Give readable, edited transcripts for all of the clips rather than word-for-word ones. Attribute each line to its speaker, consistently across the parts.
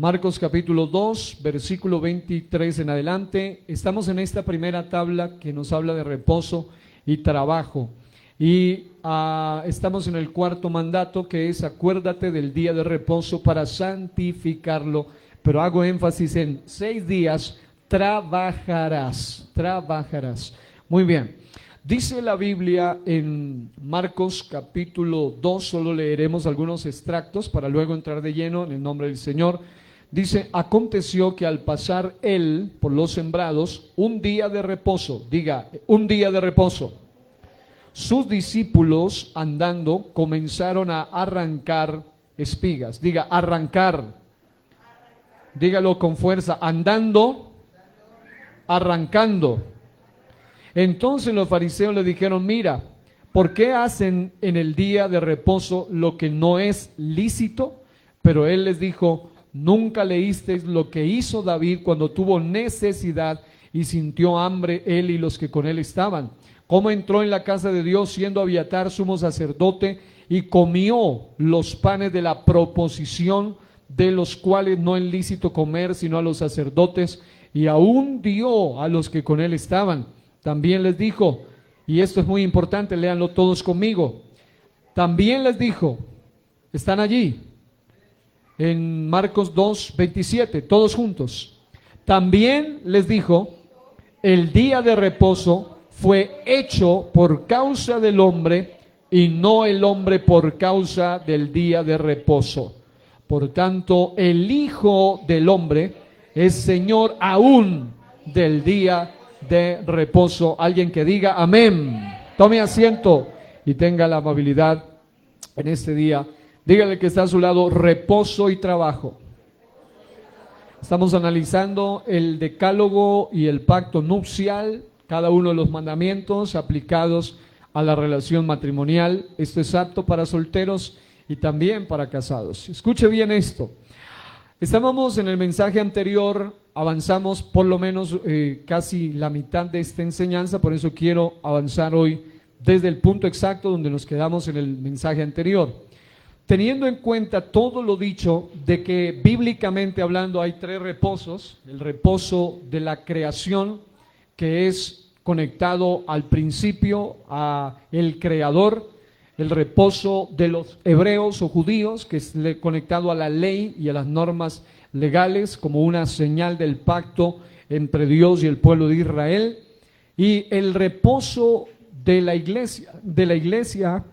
Speaker 1: Marcos capítulo 2, versículo 23 en adelante. Estamos en esta primera tabla que nos habla de reposo y trabajo. Y estamos en el cuarto mandato, que es: acuérdate del día de reposo para santificarlo. Pero hago énfasis en 6 días trabajarás. Muy bien. Dice la Biblia en Marcos capítulo 2, solo leeremos algunos extractos para luego entrar de lleno en el nombre del Señor. Dice: aconteció que al pasar él por los sembrados, un día de reposo, diga, un día de reposo, sus discípulos andando comenzaron a arrancar espigas. Diga, arrancar. Dígalo con fuerza: andando, arrancando. Entonces los fariseos le dijeron: mira, ¿por qué hacen en el día de reposo lo que no es lícito? Pero él les dijo: ¿nunca leísteis lo que hizo David cuando tuvo necesidad y sintió hambre, él y los que con él estaban? Cómo entró en la casa de Dios siendo Abiatar sumo sacerdote y comió los panes de la proposición, de los cuales no es lícito comer sino a los sacerdotes, y aún dio a los que con él estaban. También les dijo, y esto es muy importante, léanlo todos conmigo, también les dijo, están allí en Marcos 2, 27, todos juntos. También les dijo: el día de reposo fue hecho por causa del hombre y no el hombre por causa del día de reposo. Por tanto, el Hijo del Hombre es Señor aún del día de reposo. Alguien que diga amén. Tome asiento y tenga la amabilidad en este día. Dígale que está a su lado: reposo y trabajo. Estamos analizando el decálogo y el pacto nupcial, cada uno de los mandamientos aplicados a la relación matrimonial. Esto es apto para solteros y también para casados. Escuche bien esto. Estábamos en el mensaje anterior, avanzamos por lo menos casi la mitad de esta enseñanza, por eso quiero avanzar hoy desde el punto exacto donde nos quedamos en el mensaje anterior. Teniendo en cuenta todo lo dicho, de que bíblicamente hablando hay 3 reposos: el reposo de la creación, que es conectado al principio, a el creador; el reposo de los hebreos o judíos, que es conectado a la ley y a las normas legales como una señal del pacto entre Dios y el pueblo de Israel; y el reposo de la iglesia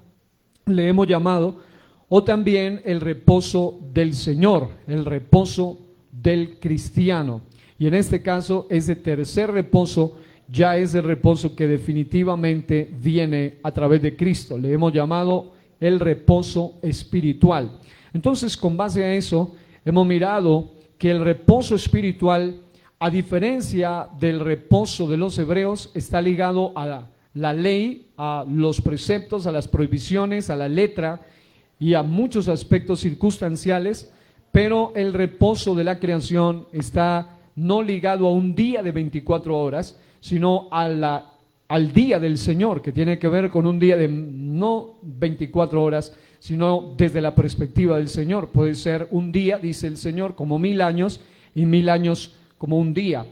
Speaker 1: le hemos llamado, o también el reposo del Señor, el reposo del cristiano. Y en este caso, ese tercer reposo ya es el reposo que definitivamente viene a través de Cristo. Le hemos llamado el reposo espiritual. Entonces, con base a eso, hemos mirado que el reposo espiritual, a diferencia del reposo de los hebreos, está ligado a la ley, a los preceptos, a las prohibiciones, a la letra y a muchos aspectos circunstanciales, pero el reposo de la creación está no ligado a un día de 24 horas, sino al día del Señor, que tiene que ver con un día de no 24 horas, sino desde la perspectiva del Señor. Puede ser un día, dice el Señor, como 1000 años, y 1000 años como un día.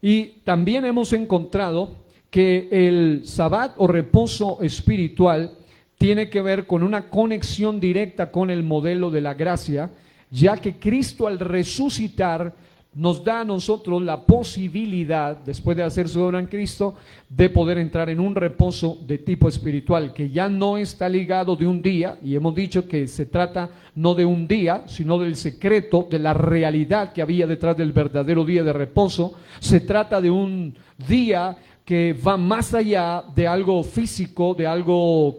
Speaker 1: Y también hemos encontrado que el Sabbat o reposo espiritual tiene que ver con una conexión directa con el modelo de la gracia, ya que Cristo, al resucitar, nos da a nosotros la posibilidad, después de hacer su obra en Cristo, de poder entrar en un reposo de tipo espiritual, que ya no está ligado de un día, y hemos dicho que se trata no de un día, sino del secreto, de la realidad que había detrás del verdadero día de reposo. Se trata de un día que va más allá de algo físico, de algo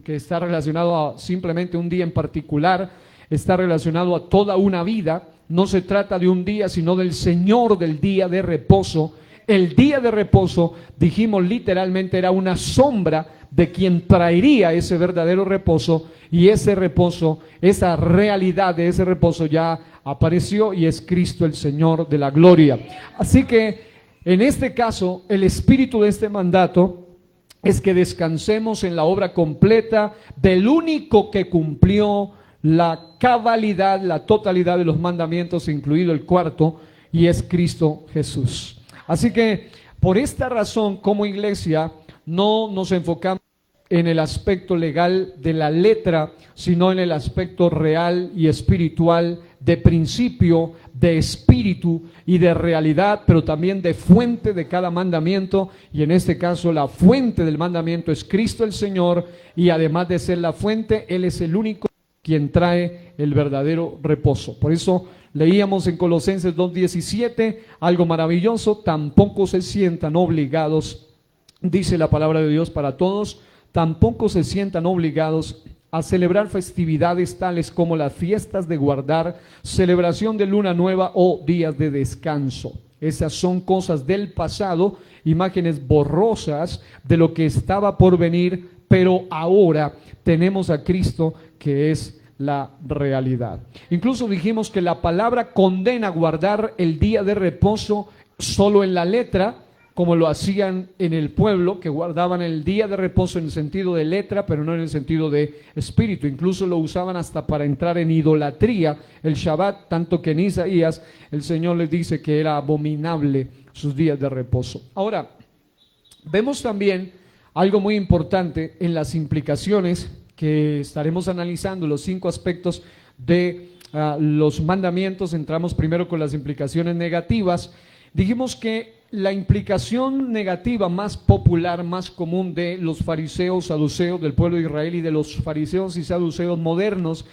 Speaker 1: que está relacionado a simplemente un día en particular, está relacionado a toda una vida. No se trata de un día, sino del Señor del día de reposo. El día de reposo, dijimos literalmente, era una sombra de quien traería ese verdadero reposo, y ese reposo, esa realidad de ese reposo ya apareció, y es Cristo el Señor de la gloria. Así que en este caso, el espíritu de este mandato es que descansemos en la obra completa del único que cumplió la cabalidad, la totalidad de los mandamientos, incluido el cuarto, y es Cristo Jesús. Así que por esta razón, como iglesia, no nos enfocamos en el aspecto legal de la letra, sino en el aspecto real y espiritual, de principio, de espíritu y de realidad, pero también de fuente de cada mandamiento. Y en este caso la fuente del mandamiento es Cristo el Señor, y además de ser la fuente, Él es el único quien trae el verdadero reposo. Por eso leíamos en Colosenses 2:17 algo maravilloso: tampoco se sientan obligados, dice la palabra de Dios para todos, tampoco se sientan obligados a celebrar festividades tales como las fiestas de guardar, celebración de luna nueva o días de descanso. Esas son cosas del pasado, imágenes borrosas de lo que estaba por venir, pero ahora tenemos a Cristo, que es la realidad. Incluso dijimos que la palabra condena guardar el día de reposo solo en la letra, como lo hacían en el pueblo, que guardaban el día de reposo en el sentido de letra, pero no en el sentido de espíritu. Incluso lo usaban hasta para entrar en idolatría, el Shabbat, tanto que en Isaías el Señor les dice que era abominable sus días de reposo. Ahora, vemos también algo muy importante en las implicaciones que estaremos analizando, los 5 aspectos de los mandamientos. Entramos primero con las implicaciones negativas. Dijimos que la implicación negativa más popular, más común de los fariseos, saduceos del pueblo de Israel y de los fariseos y saduceos modernos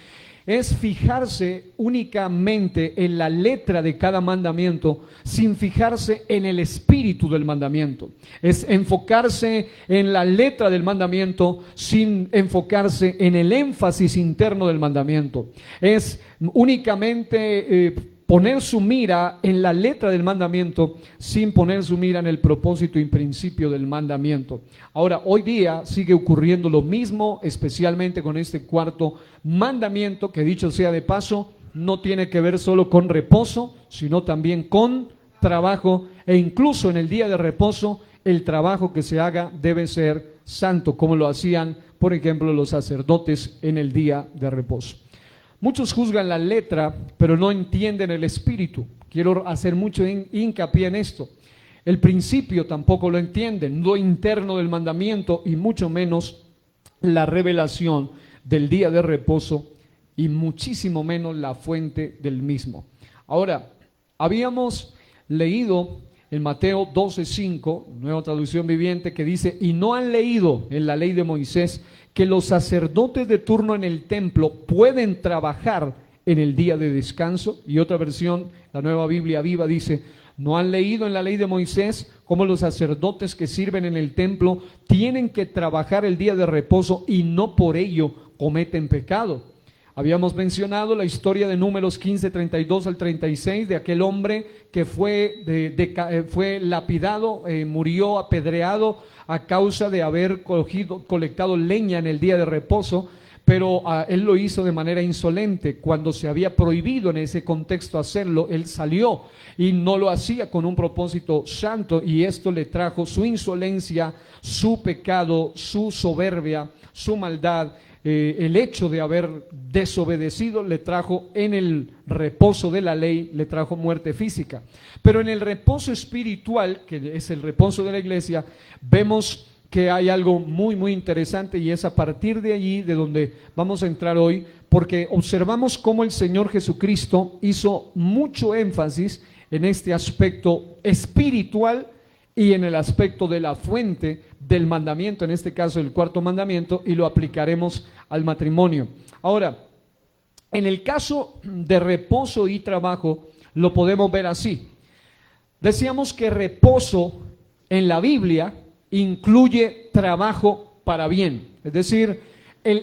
Speaker 1: es fijarse únicamente en la letra de cada mandamiento sin fijarse en el espíritu del mandamiento. Es enfocarse en la letra del mandamiento sin enfocarse en el énfasis interno del mandamiento. Es únicamente poner su mira en la letra del mandamiento sin poner su mira en el propósito y principio del mandamiento. Ahora, hoy día sigue ocurriendo lo mismo, especialmente con este cuarto mandamiento, que dicho sea de paso, no tiene que ver solo con reposo, sino también con trabajo, e incluso en el día de reposo, el trabajo que se haga debe ser santo, como lo hacían, por ejemplo, los sacerdotes en el día de reposo. Muchos juzgan la letra, pero no entienden el espíritu. Quiero hacer mucho hincapié en esto. El principio tampoco lo entienden, lo interno del mandamiento, y mucho menos la revelación del día de reposo, y muchísimo menos la fuente del mismo. Ahora, habíamos leído en Mateo 12:5, nueva traducción viviente, que dice: y no han leído en la ley de Moisés que los sacerdotes de turno en el templo pueden trabajar en el día de descanso. Y otra versión, la Nueva Biblia Viva, dice: no han leído en la ley de Moisés cómo los sacerdotes que sirven en el templo tienen que trabajar el día de reposo y no por ello cometen pecado. Habíamos mencionado la historia de Números 15:32 al 36, de aquel hombre que fue lapidado, murió apedreado a causa de haber colectado leña en el día de reposo, pero él lo hizo de manera insolente. Cuando se había prohibido en ese contexto hacerlo, él salió y no lo hacía con un propósito santo, y esto le trajo su insolencia, su pecado, su soberbia, su maldad. El hecho de haber desobedecido le trajo, en el reposo de la ley, le trajo muerte física. Pero en el reposo espiritual, que es el reposo de la iglesia, vemos que hay algo muy, muy interesante, y es a partir de allí de donde vamos a entrar hoy, porque observamos cómo el Señor Jesucristo hizo mucho énfasis en este aspecto espiritual y en el aspecto de la fuente del mandamiento, en este caso el cuarto mandamiento, y lo aplicaremos al matrimonio. Ahora, en el caso de reposo y trabajo, lo podemos ver así. Decíamos que reposo en la Biblia incluye trabajo para bien. Es decir,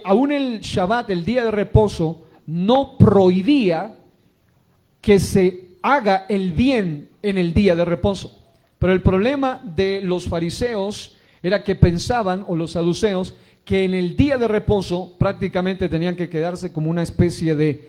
Speaker 1: aún el Shabbat, el día de reposo, no prohibía que se haga el bien en el día de reposo. Pero el problema de los fariseos era que pensaban, o los saduceos, que en el día de reposo prácticamente tenían que quedarse como una especie de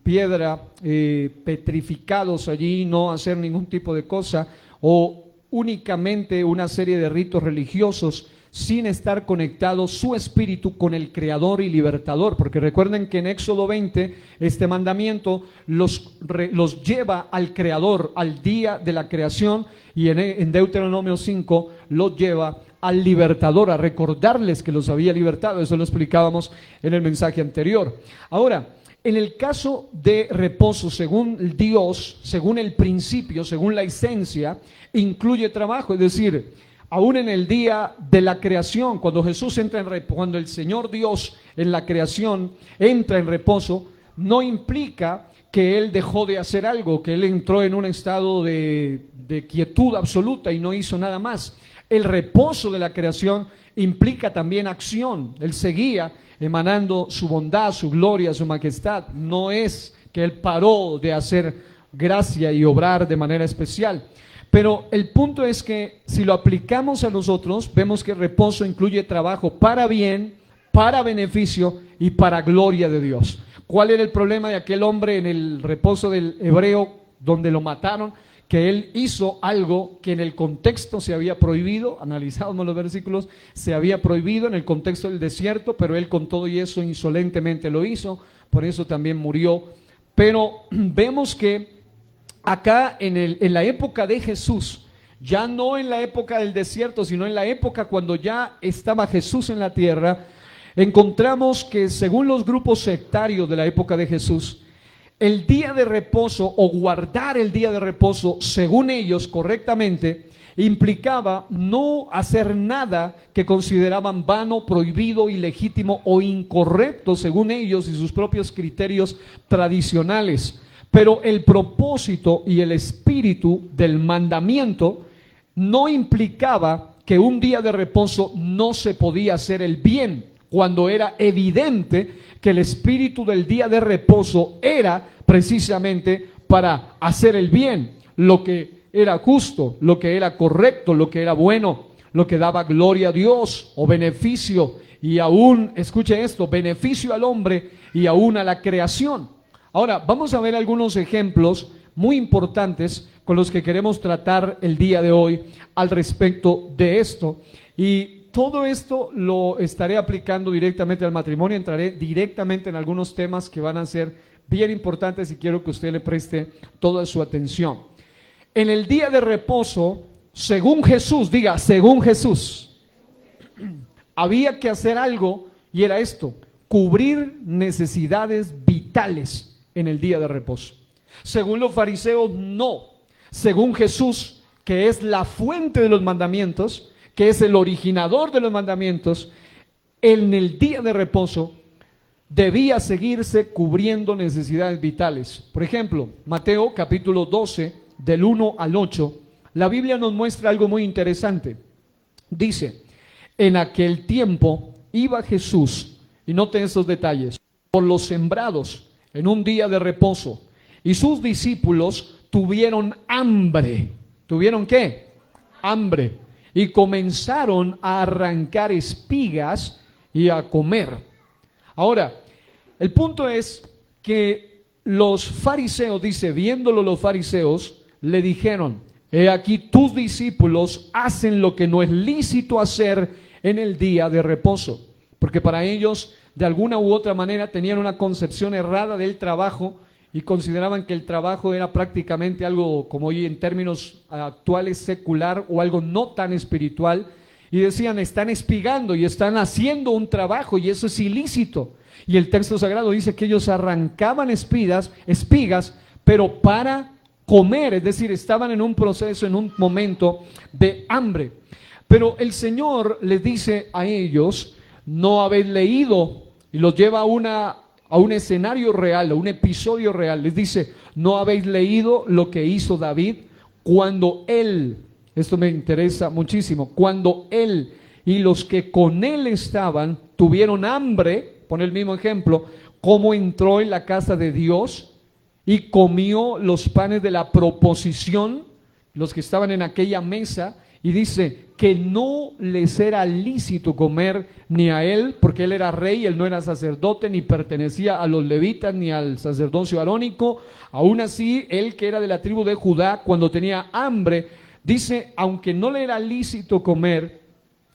Speaker 1: piedra, petrificados allí, no hacer ningún tipo de cosa, o únicamente una serie de ritos religiosos sin estar conectado su espíritu con el Creador y Libertador, porque recuerden que en Éxodo 20 este mandamiento los lleva al Creador, al día de la creación, y en Deuteronomio 5 los lleva al Libertador, a recordarles que los había libertado. Eso lo explicábamos en el mensaje anterior. Ahora, en el caso de reposo, según Dios, según el principio, según la esencia, incluye trabajo, es decir, aún en el día de la creación, cuando Jesús entra cuando el Señor Dios en la creación entra en reposo, no implica que Él dejó de hacer algo, que Él entró en un estado de quietud absoluta y no hizo nada más. El reposo de la creación implica también acción. Él seguía emanando su bondad, su gloria, su majestad. No es que Él paró de hacer gracia y obrar de manera especial. Pero el punto es que si lo aplicamos a nosotros, vemos que el reposo incluye trabajo para bien, para beneficio y para gloria de Dios. ¿Cuál era el problema de aquel hombre en el reposo del hebreo donde lo mataron? Que él hizo algo que en el contexto se había prohibido. Analizábamos los versículos, se había prohibido en el contexto del desierto, pero él con todo y eso insolentemente lo hizo, por eso también murió. Pero vemos que acá en la época de Jesús, ya no en la época del desierto, sino en la época cuando ya estaba Jesús en la tierra, encontramos que según los grupos sectarios de la época de Jesús, el día de reposo o guardar el día de reposo, según ellos correctamente, implicaba no hacer nada que consideraban vano, prohibido, ilegítimo o incorrecto, según ellos y sus propios criterios tradicionales. Pero el propósito y el espíritu del mandamiento no implicaba que un día de reposo no se podía hacer el bien, cuando era evidente que el espíritu del día de reposo era precisamente para hacer el bien, lo que era justo, lo que era correcto, lo que era bueno, lo que daba gloria a Dios o beneficio, y aún, escuche esto, beneficio al hombre y aún a la creación. Ahora, vamos a ver algunos ejemplos muy importantes con los que queremos tratar el día de hoy al respecto de esto. Y todo esto lo estaré aplicando directamente al matrimonio, entraré directamente en algunos temas que van a ser bien importantes y quiero que usted le preste toda su atención. En el día de reposo, según Jesús, diga, según Jesús, había que hacer algo y era esto: cubrir necesidades vitales en el día de reposo. Según los fariseos, no. Según Jesús, que es la fuente de los mandamientos, que es el originador de los mandamientos, en el día de reposo debía seguirse cubriendo necesidades vitales. Por ejemplo, Mateo capítulo 12, del 1 al 8, la Biblia nos muestra algo muy interesante. Dice, en aquel tiempo iba Jesús, y noten esos detalles, por los sembrados en un día de reposo, y sus discípulos tuvieron hambre. ¿Tuvieron qué? Hambre. Y comenzaron a arrancar espigas y a comer. Ahora, el punto es que los fariseos, dice, viéndolo los fariseos, le dijeron, he aquí tus discípulos hacen lo que no es lícito hacer en el día de reposo. Porque para ellos, de alguna u otra manera, tenían una concepción errada del trabajo y consideraban que el trabajo era prácticamente algo, como hoy en términos actuales, secular o algo no tan espiritual, y decían, están espigando y están haciendo un trabajo y eso es ilícito. Y el texto sagrado dice que ellos arrancaban espigas, pero para comer, es decir, estaban en un proceso, en un momento de hambre. Pero el Señor les dice a ellos, no habéis leído, y los lleva a un escenario real, a un episodio real. Les dice, ¿no habéis leído lo que hizo David cuando él, esto me interesa muchísimo, cuando él y los que con él estaban tuvieron hambre? Pone el mismo ejemplo, cómo entró en la casa de Dios y comió los panes de la proposición, los que estaban en aquella mesa, y dice que no les era lícito comer ni a él, porque él era rey, él no era sacerdote, ni pertenecía a los levitas, ni al sacerdocio arónico. Aún así, él que era de la tribu de Judá, cuando tenía hambre, dice, aunque no le era lícito comer,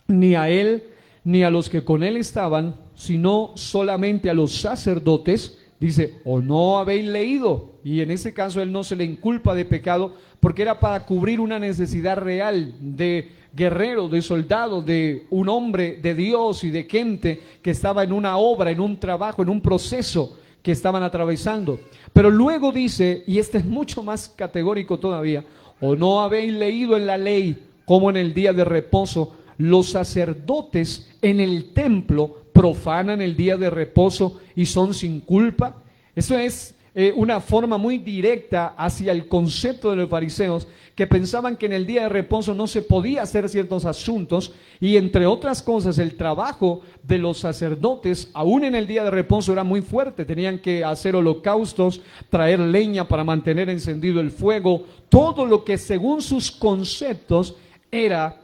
Speaker 1: ni a él ni a los que con él estaban, sino solamente a los sacerdotes. Dice, ¿o no habéis leído? Y en ese caso él no se le inculpa de pecado, porque era para cubrir una necesidad real de guerrero, de soldado, de un hombre de Dios y de gente que estaba en una obra, en un trabajo, en un proceso que estaban atravesando. Pero luego dice, y este es mucho más categórico todavía, ¿o no habéis leído en la ley cómo en el día de reposo los sacerdotes en el templo profanan el día de reposo y son sin culpa? Eso es una forma muy directa hacia el concepto de los fariseos, que pensaban que en el día de reposo no se podía hacer ciertos asuntos, y entre otras cosas el trabajo de los sacerdotes aún en el día de reposo era muy fuerte. Tenían que hacer holocaustos, traer leña para mantener encendido el fuego, todo lo que según sus conceptos era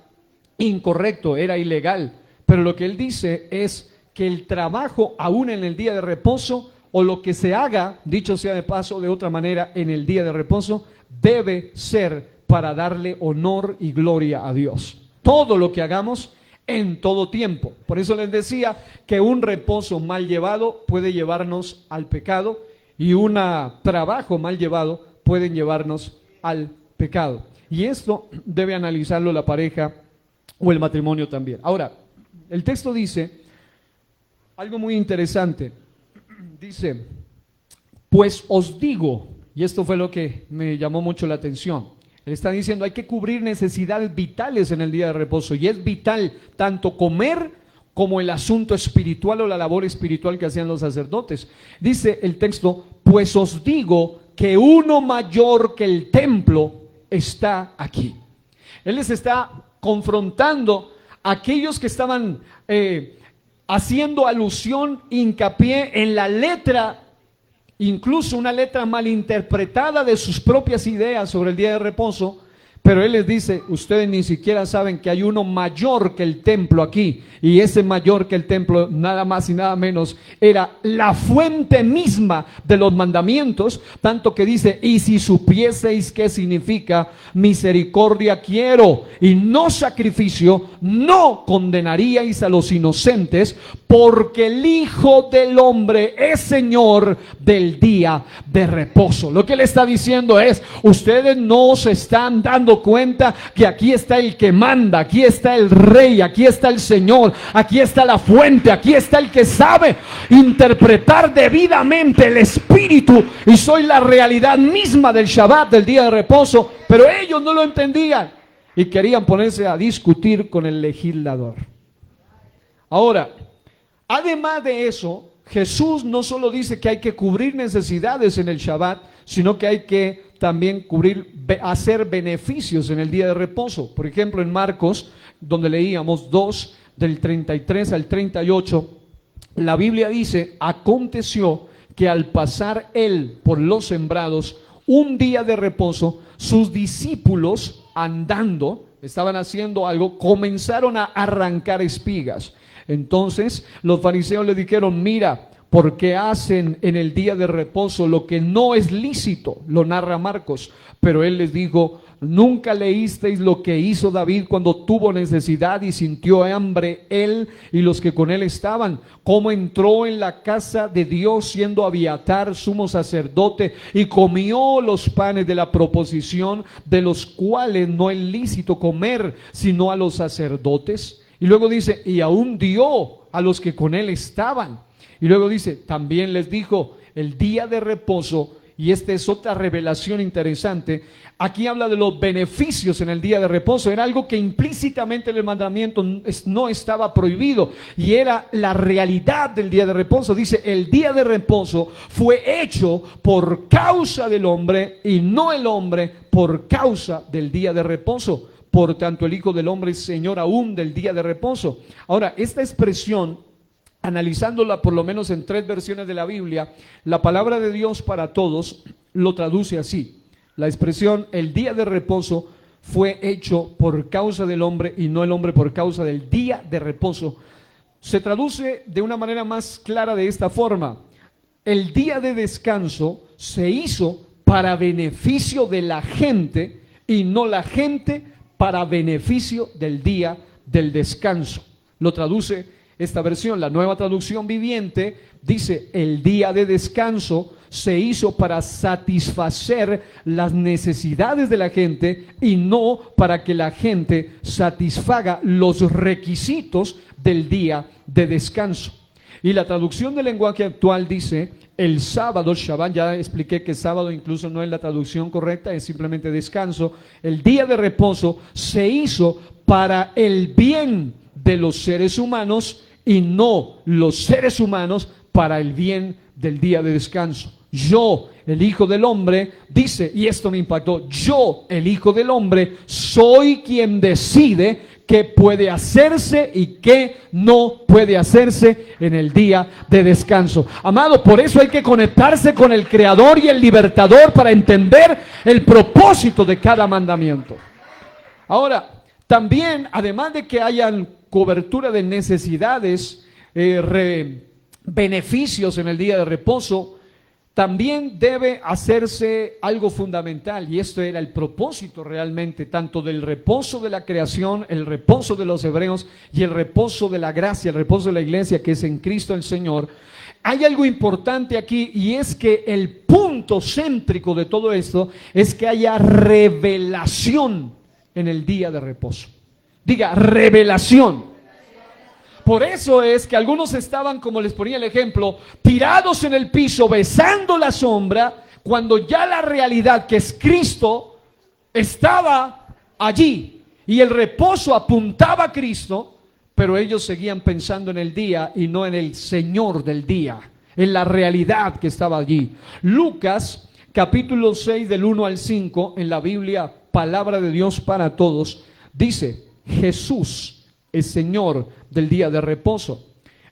Speaker 1: incorrecto, era ilegal. Pero lo que él dice es que el trabajo aún en el día de reposo, o lo que se haga, dicho sea de paso de otra manera, en el día de reposo, debe ser para darle honor y gloria a Dios. Todo lo que hagamos en todo tiempo. Por eso les decía que un reposo mal llevado puede llevarnos al pecado, y un trabajo mal llevado pueden llevarnos al pecado. Y esto debe analizarlo la pareja o el matrimonio también. Ahora, el texto dice algo muy interesante. Dice, pues os digo, y esto fue lo que me llamó mucho la atención. Él está diciendo, hay que cubrir necesidades vitales en el día de reposo, y es vital tanto comer como el asunto espiritual o la labor espiritual que hacían los sacerdotes. Dice el texto, pues os digo que uno mayor que el templo está aquí. Él les está confrontando a aquellos que estaban haciendo alusión, hincapié en la letra, incluso una letra malinterpretada de sus propias ideas sobre el día de reposo. Pero él les dice, ustedes ni siquiera saben que hay uno mayor que el templo aquí, y ese mayor que el templo, nada más y nada menos, era la fuente misma de los mandamientos, tanto que dice, y si supieseis qué significa misericordia quiero y no sacrificio, no condenaríais a los inocentes, porque el Hijo del Hombre es Señor del día de reposo. Lo que él está diciendo es, ustedes no se están dando cuenta que aquí está el que manda, aquí está el Rey, aquí está el Señor, aquí está la fuente, aquí está el que sabe interpretar debidamente el espíritu, y soy la realidad misma del Shabbat, del día de reposo. Pero ellos no lo entendían y querían ponerse a discutir con el legislador. Ahora, además de eso, Jesús no solo dice que hay que cubrir necesidades en el Shabbat, sino que hay que también hacer beneficios en el día de reposo. Por ejemplo, en Marcos, donde leíamos 2, del 33 al 38, la Biblia dice, aconteció que al pasar él por los sembrados, un día de reposo, sus discípulos andando, estaban haciendo algo, comenzaron a arrancar espigas. Entonces los fariseos le dijeron, mira, ¿por qué hacen en el día de reposo lo que no es lícito? Lo narra Marcos. Pero él les dijo, ¿nunca leísteis lo que hizo David cuando tuvo necesidad y sintió hambre, él y los que con él estaban? Cómo entró en la casa de Dios siendo Abiatar sumo sacerdote y comió los panes de la proposición, de los cuales no es lícito comer sino a los sacerdotes. Y luego dice, y aún dio a los que con él estaban. Y luego dice, también les dijo, el día de reposo, y esta es otra revelación interesante, aquí habla de los beneficios en el día de reposo. Era algo que implícitamente en el mandamiento no estaba prohibido, y era la realidad del día de reposo. Dice, el día de reposo fue hecho por causa del hombre, y no el hombre por causa del día de reposo. Por tanto, el Hijo del Hombre es Señor aún del día de reposo. Ahora, esta expresión, analizándola por lo menos en 3 versiones de la Biblia, la palabra de Dios para todos lo traduce así. La expresión el día de reposo fue hecho por causa del hombre y no el hombre por causa del día de reposo. Se traduce de una manera más clara de esta forma: el día de descanso se hizo para beneficio de la gente y no la gente para beneficio del día del descanso. Lo traduce esta versión, la Nueva Traducción Viviente, dice: el día de descanso se hizo para satisfacer las necesidades de la gente y no para que la gente satisfaga los requisitos del día de descanso. Y la traducción del lenguaje actual dice: el sábado, Shabbat, ya expliqué que sábado incluso no es la traducción correcta, es simplemente descanso. El día de reposo se hizo para el bien de los seres humanos y no los seres humanos para el bien del día de descanso. Yo, el Hijo del Hombre, dice, y esto me impactó, yo, el Hijo del Hombre, soy quien decide qué puede hacerse y qué no puede hacerse en el día de descanso. Amado, por eso hay que conectarse con el Creador y el Libertador para entender el propósito de cada mandamiento. Ahora, también, además de que hayan cobertura de necesidades, beneficios en el día de reposo, también debe hacerse algo fundamental, y esto era el propósito realmente, tanto del reposo de la creación, el reposo de los hebreos y el reposo de la gracia, el reposo de la iglesia que es en Cristo el Señor. Hay algo importante aquí, y es que el punto céntrico de todo esto es que haya revelación en el día de reposo. Diga, revelación. Por eso es que algunos estaban, como les ponía el ejemplo, tirados en el piso, besando la sombra, cuando ya la realidad, que es Cristo, estaba allí. Y el reposo apuntaba a Cristo, pero ellos seguían pensando en el día y no en el Señor del día, en la realidad que estaba allí. Lucas, capítulo 6, del 1 al 5, en la Biblia, Palabra de Dios para Todos, dice: Jesús es Señor del día de reposo.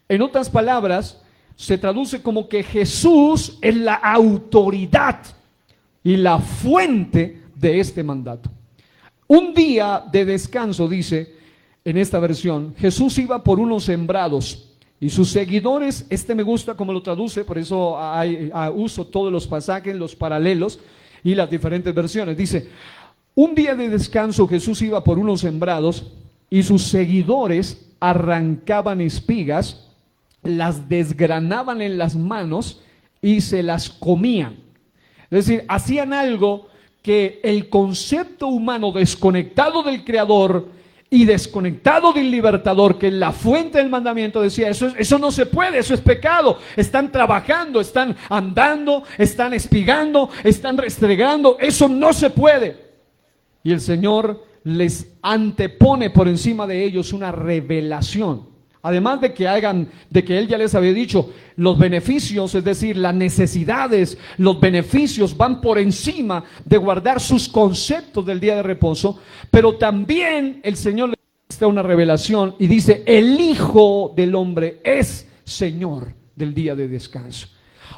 Speaker 1: En otras palabras, se traduce como que Jesús es la autoridad y la fuente de este mandato. Un día de descanso, dice en esta versión, Jesús iba por unos sembrados y sus seguidores, me gusta como lo traduce, por eso uso todos los pasajes, los paralelos y las diferentes versiones. Dice: un día de descanso Jesús iba por unos sembrados y sus seguidores arrancaban espigas, las desgranaban en las manos y se las comían. Es decir, hacían algo que el concepto humano desconectado del Creador y desconectado del Libertador, que es la fuente del mandamiento, decía: eso no se puede, eso es pecado. Están trabajando, están andando, están espigando, están restregando, eso no se puede. Y el Señor les antepone por encima de ellos una revelación. Además de que Él ya les había dicho, los beneficios, es decir, las necesidades, los beneficios van por encima de guardar sus conceptos del día de reposo, pero también el Señor les da una revelación y dice: el Hijo del Hombre es Señor del día de descanso.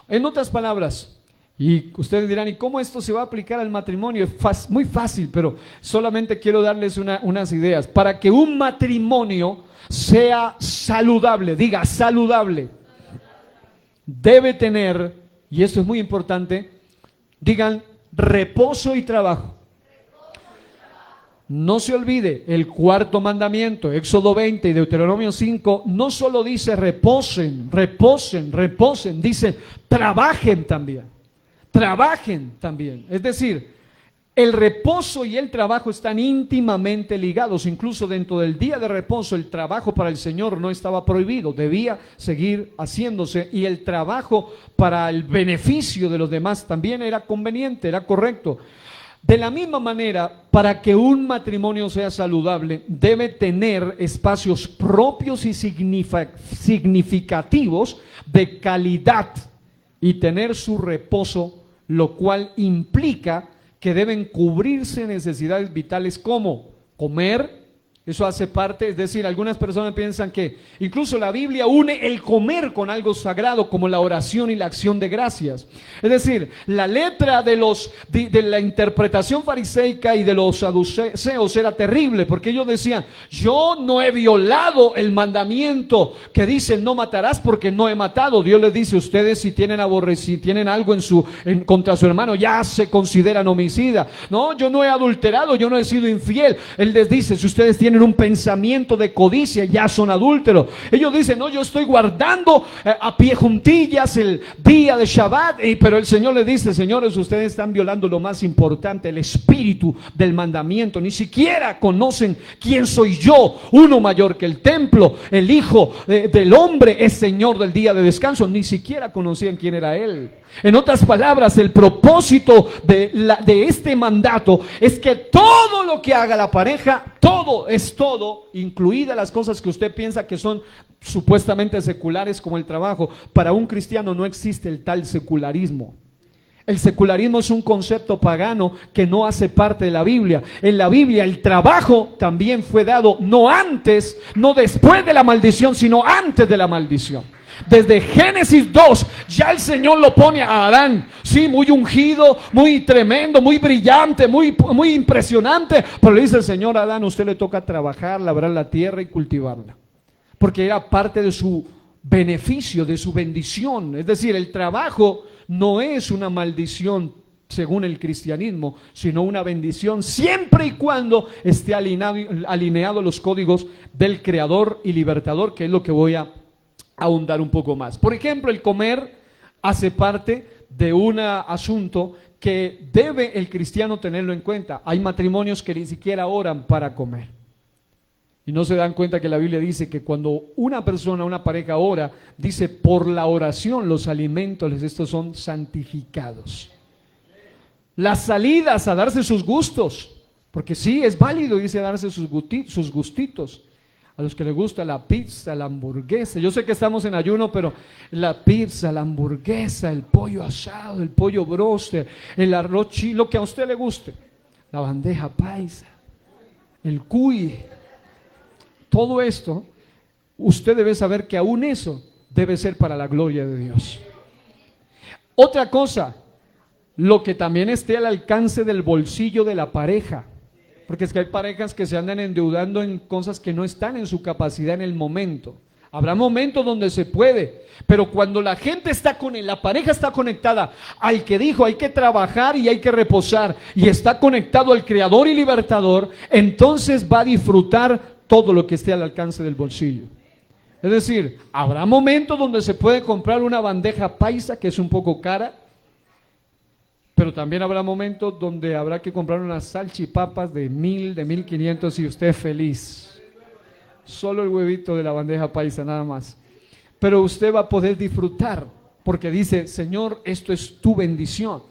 Speaker 1: En otras palabras, y ustedes dirán: ¿y cómo esto se va a aplicar al matrimonio? Es muy fácil, pero solamente quiero darles unas ideas. Para que un matrimonio sea saludable, diga saludable, debe tener, y esto es muy importante, digan reposo y trabajo. No se olvide, el cuarto mandamiento, Éxodo 20 y Deuteronomio 5, no solo dice reposen, reposen, reposen, dice trabajen también. Trabajen también. Es decir, el reposo y el trabajo están íntimamente ligados. Incluso dentro del día de reposo, el trabajo para el Señor no estaba prohibido, debía seguir haciéndose, y el trabajo para el beneficio de los demás también era conveniente, era correcto. De la misma manera, para que un matrimonio sea saludable, debe tener espacios propios y significativos de calidad y tener su reposo, lo cual implica que deben cubrirse necesidades vitales como comer. Eso hace parte, es decir, algunas personas piensan que incluso la Biblia une el comer con algo sagrado como la oración y la acción de gracias. Es decir, la letra de la interpretación fariseica y de los saduceos era terrible, porque ellos decían: yo no he violado el mandamiento que dice no matarás porque no he matado. Dios les dice: ustedes si tienen algo contra su hermano, ya se consideran homicida. No, yo no he adulterado, yo no he sido infiel. Él les dice: si ustedes tienen tienen un pensamiento de codicia, ya son adúlteros. Ellos dicen, no, yo estoy guardando a pie juntillas el día de Shabbat, pero el Señor les dice, señores, ustedes están violando lo más importante, el espíritu del mandamiento. Ni siquiera conocen quién soy yo, uno mayor que el templo, el Hijo del Hombre es Señor del día de descanso. Ni siquiera conocían quién era Él. En otras palabras, el propósito de este mandato es que todo lo que haga la pareja, todo es todo, incluidas las cosas que usted piensa que son supuestamente seculares como el trabajo. Para un cristiano no existe el tal secularismo. El secularismo es un concepto pagano que no hace parte de la Biblia. En la Biblia el trabajo también fue dado no antes, no después de la maldición, sino antes de la maldición. Desde Génesis 2 ya el Señor lo pone a Adán, sí, muy ungido, muy tremendo, muy brillante, muy impresionante, pero le dice el Señor a Adán, a usted le toca trabajar, labrar la tierra y cultivarla, porque era parte de su beneficio, de su bendición. Es decir, el trabajo no es una maldición según el cristianismo, sino una bendición siempre y cuando esté alineado a los códigos del Creador y Libertador, que es lo que voy a ahondar un poco más. Por ejemplo, el comer hace parte de un asunto que debe el cristiano tenerlo en cuenta. Hay matrimonios que ni siquiera oran para comer. Y no se dan cuenta que la Biblia dice que cuando una persona, una pareja ora, dice por la oración los alimentos, estos son santificados. Las salidas a darse sus gustos, porque sí, es válido, dice, darse sus gustitos. A los que les gusta la pizza, la hamburguesa. Yo sé que estamos en ayuno, pero la pizza, la hamburguesa, el pollo asado, el pollo bróster, el arroz chino, lo que a usted le guste. La bandeja paisa, el cuy. Todo esto, usted debe saber que aún eso debe ser para la gloria de Dios. Otra cosa, lo que también esté al alcance del bolsillo de la pareja. Porque es que hay parejas que se andan endeudando en cosas que no están en su capacidad en el momento. Habrá momentos donde se puede, pero cuando la gente está la pareja está conectada al que dijo hay que trabajar y hay que reposar, y está conectado al Creador y Libertador, entonces va a disfrutar todo lo que esté al alcance del bolsillo. Es decir, habrá momentos donde se puede comprar una bandeja paisa que es un poco cara, pero también habrá momentos donde habrá que comprar unas salchipapas de 1,000, de 1,500 y usted es feliz. Solo el huevito de la bandeja paisa, nada más. Pero usted va a poder disfrutar, porque dice, Señor, esto es tu bendición.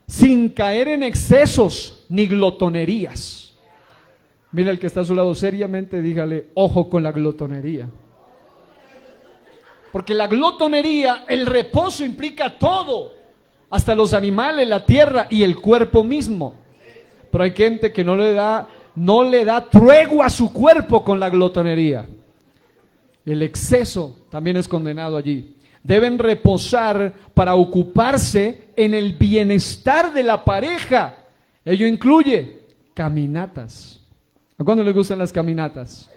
Speaker 1: Sin caer en excesos ni glotonerías. Mira el que está a su lado, seriamente dígale, ojo con la glotonería. Porque la glotonería, el reposo implica todo. Hasta los animales, la tierra y el cuerpo mismo. Pero hay gente que no le da tregua a su cuerpo con la glotonería. El exceso también es condenado allí. Deben reposar para ocuparse en el bienestar de la pareja. Ello incluye caminatas. ¿A cuándo les gustan las caminatas?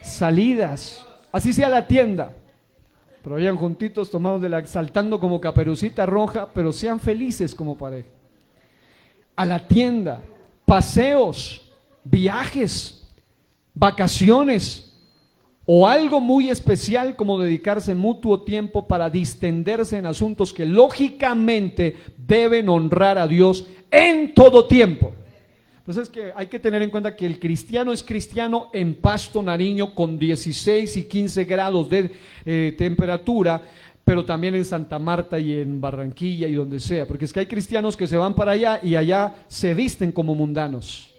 Speaker 1: Salidas. Así sea la tienda. Pero vayan juntitos tomados saltando como Caperucita Roja, pero sean felices como pareja. A la tienda, paseos, viajes, vacaciones o algo muy especial como dedicarse mutuo tiempo para distenderse en asuntos que lógicamente deben honrar a Dios en todo tiempo. Entonces que hay que tener en cuenta que el cristiano es cristiano en Pasto, Nariño, con 16 y 15 grados de temperatura, pero también en Santa Marta y en Barranquilla y donde sea, porque es que hay cristianos que se van para allá y allá se visten como mundanos.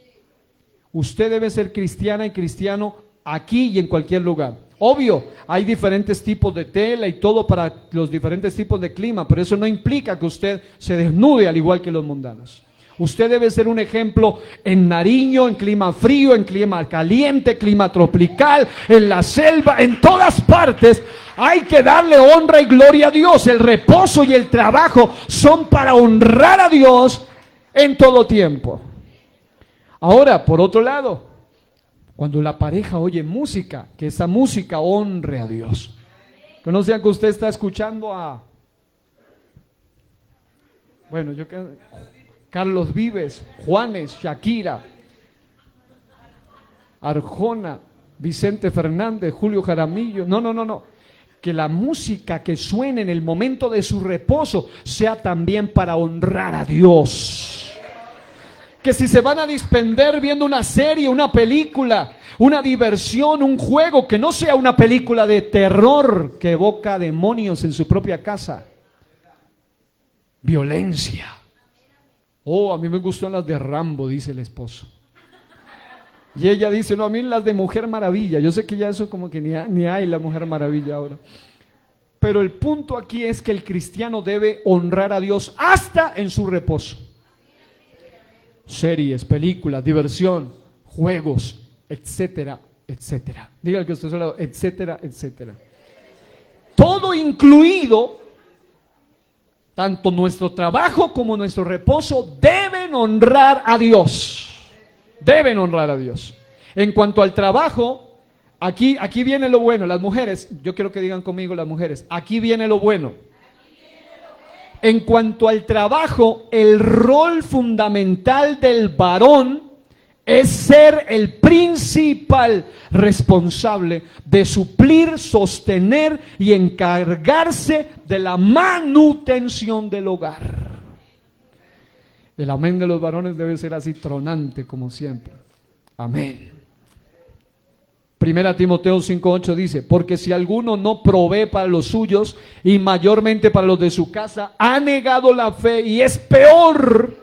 Speaker 1: Usted debe ser cristiana y cristiano aquí y en cualquier lugar. Obvio, hay diferentes tipos de tela y todo para los diferentes tipos de clima, pero eso no implica que usted se desnude al igual que los mundanos. Usted debe ser un ejemplo en Nariño, en clima frío, en clima caliente, clima tropical, en la selva, en todas partes. Hay que darle honra y gloria a Dios. El reposo y el trabajo son para honrar a Dios en todo tiempo. Ahora, por otro lado, cuando la pareja oye música, que esa música honre a Dios. Que no sea que usted está escuchando a... Bueno, Carlos Vives, Juanes, Shakira. Arjona, Vicente Fernández, Julio Jaramillo. No, no, no, no. Que la música que suene en el momento de su reposo sea también para honrar a Dios. Que si se van a dispender viendo una serie, una película, una diversión, un juego, que no sea una película de terror que evoca demonios en su propia casa. Violencia. Oh, a mí me gustan las de Rambo, dice el esposo. Y ella dice, no, a mí las de Mujer Maravilla. Yo sé que ya eso como que ni hay la Mujer Maravilla ahora. Pero el punto aquí es que el cristiano debe honrar a Dios hasta en su reposo. Series, películas, diversión, juegos, etcétera, etcétera. Diga que usted es lado, etcétera, etcétera. Todo incluido, tanto nuestro trabajo como nuestro reposo deben honrar a Dios. Deben honrar a Dios. En cuanto al trabajo, aquí viene lo bueno. Las mujeres, yo quiero que digan conmigo las mujeres, aquí viene lo bueno. En cuanto al trabajo, el rol fundamental del varón es ser el principal responsable de suplir, sostener y encargarse de la manutención del hogar. El amén de los varones debe ser así tronante como siempre. Amén. Primera Timoteo 5:8 dice, porque si alguno no provee para los suyos y mayormente para los de su casa, ha negado la fe y es peor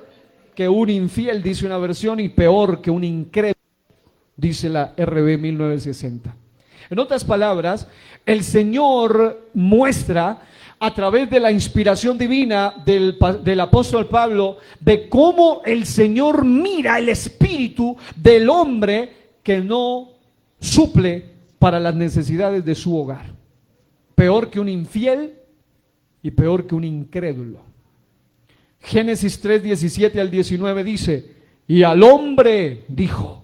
Speaker 1: que un infiel, dice una versión, y peor que un incrédulo, dice la RB 1960. En otras palabras, el Señor muestra a través de la inspiración divina del apóstol Pablo, de cómo el Señor mira el espíritu del hombre que no suple para las necesidades de su hogar. Peor que un infiel y peor que un incrédulo. Génesis 3:17 al 19 dice, y al hombre dijo,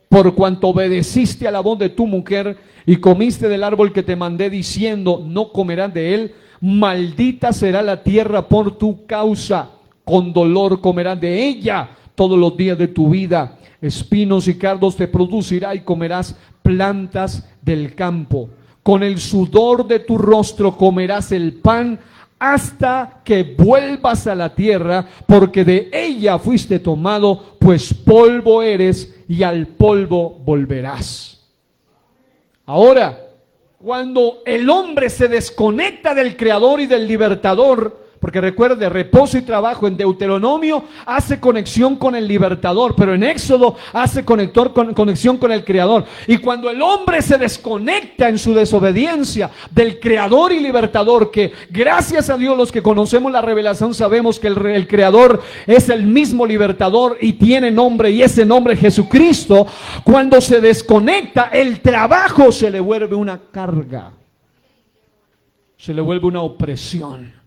Speaker 1: por cuanto obedeciste a la voz de tu mujer y comiste del árbol que te mandé diciendo, no comerás de él, maldita será la tierra por tu causa, con dolor comerás de ella todos los días de tu vida, espinos y cardos te producirá y comerás plantas del campo. Con el sudor de tu rostro comerás el pan hasta que vuelvas a la tierra, porque de ella fuiste tomado, pues polvo eres y al polvo volverás. Ahora, cuando el hombre se desconecta del Creador y del Libertador, porque recuerde, reposo y trabajo en Deuteronomio hace conexión con el Libertador, pero en Éxodo hace conexión con el Creador. Y cuando el hombre se desconecta en su desobediencia del Creador y Libertador, que gracias a Dios los que conocemos la revelación sabemos que el Creador es el mismo Libertador y tiene nombre, y ese nombre es Jesucristo. Cuando se desconecta, el trabajo se le vuelve una carga, se le vuelve una opresión.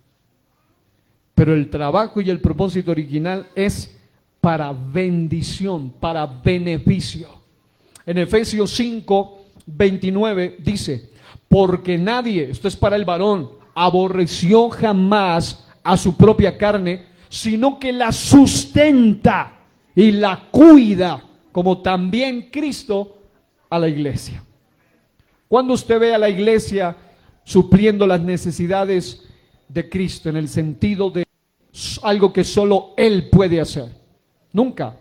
Speaker 1: Pero el trabajo y el propósito original es para bendición, para beneficio. En Efesios 5:29 dice, porque nadie, esto es para el varón, aborreció jamás a su propia carne, sino que la sustenta y la cuida, como también Cristo a la iglesia. Cuando usted ve a la iglesia supliendo las necesidades de Cristo en el sentido de algo que solo Él puede hacer, nunca.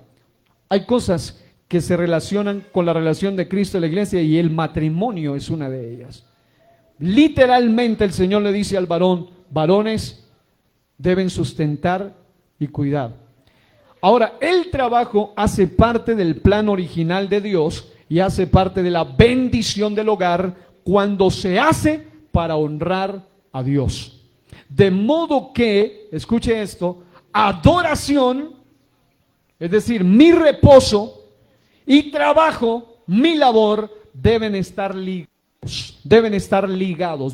Speaker 1: Hay cosas que se relacionan con la relación de Cristo y la iglesia, y el matrimonio es una de ellas. Literalmente el Señor le dice al varón, varones deben sustentar y cuidar. Ahora, el trabajo hace parte del plan original de Dios y hace parte de la bendición del hogar cuando se hace para honrar a Dios. De modo que, escuche esto, adoración, es decir, mi reposo y trabajo, mi labor, deben estar ligados,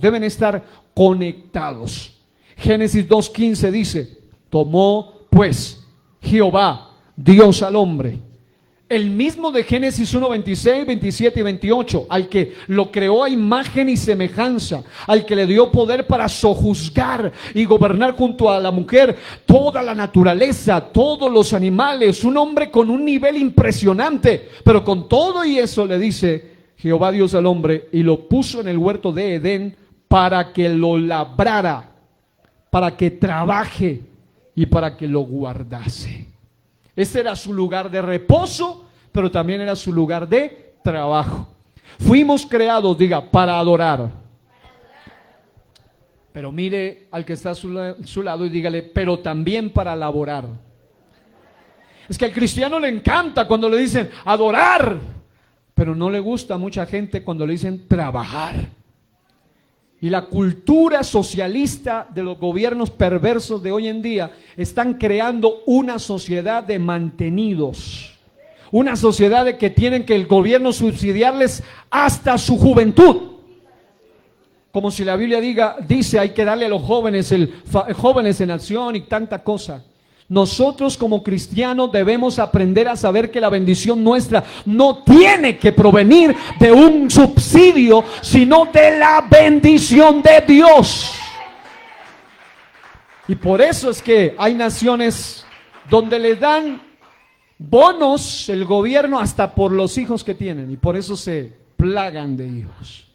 Speaker 1: deben estar conectados. Génesis 2:15 dice, tomó pues Jehová, Dios al hombre, El mismo de Génesis 1, 26, 27 y 28, al que lo creó a imagen y semejanza, al que le dio poder para sojuzgar y gobernar junto a la mujer toda la naturaleza, todos los animales, un hombre con un nivel impresionante, pero con todo y eso le dice Jehová Dios al hombre, y lo puso en el huerto de Edén para que lo labrara, para que trabaje y para que lo guardase. Ese era su lugar de reposo, pero también era su lugar de trabajo. Fuimos creados, diga, para adorar. Pero mire al que está a su lado y dígale, pero también para laborar. Es que al cristiano le encanta cuando le dicen adorar, pero no le gusta a mucha gente cuando le dicen trabajar. Y la cultura socialista de los gobiernos perversos de hoy en día están creando una sociedad de mantenidos, una sociedad de que tienen que el gobierno subsidiarles hasta su juventud. Como si la Biblia dice hay que darle a los jóvenes jóvenes en acción y tanta cosa. Nosotros como cristianos debemos aprender a saber que la bendición nuestra no tiene que provenir de un subsidio, sino de la bendición de Dios. Y por eso es que hay naciones donde le dan bonos el gobierno hasta por los hijos que tienen, y por eso se plagan de hijos,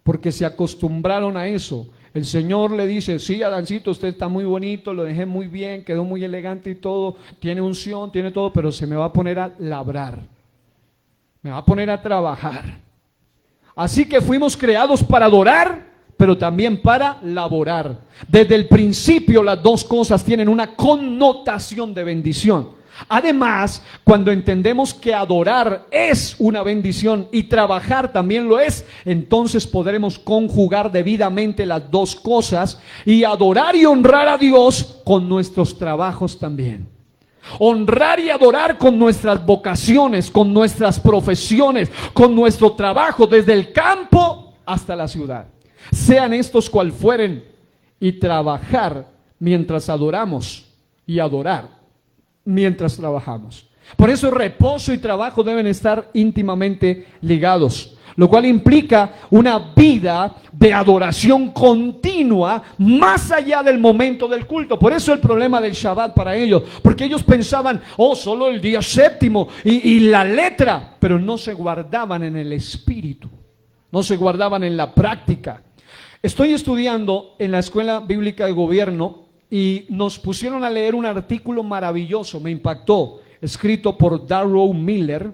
Speaker 1: porque se acostumbraron a eso. El Señor le dice, sí, Adancito, usted está muy bonito, lo dejé muy bien, quedó muy elegante y todo, tiene unción, tiene todo, pero se me va a poner a labrar, me va a poner a trabajar. Así que fuimos creados para adorar, pero también para laborar. Desde el principio las dos cosas tienen una connotación de bendición. Además, cuando entendemos que adorar es una bendición y trabajar también lo es, entonces podremos conjugar debidamente las dos cosas y adorar y honrar a Dios con nuestros trabajos también. Honrar y adorar con nuestras vocaciones, con nuestras profesiones, con nuestro trabajo desde el campo hasta la ciudad. Sean estos cual fueren, y trabajar mientras adoramos y adorar mientras trabajamos. Por eso reposo y trabajo deben estar íntimamente ligados, lo cual implica una vida de adoración continua más allá del momento del culto. Por eso el problema del Shabbat para ellos, porque ellos pensaban, solo el día séptimo y la letra, pero no se guardaban en el espíritu, no se guardaban en la práctica. Estoy estudiando en la Escuela Bíblica de Gobierno y nos pusieron a leer un artículo maravilloso, me impactó, escrito por Darrow Miller,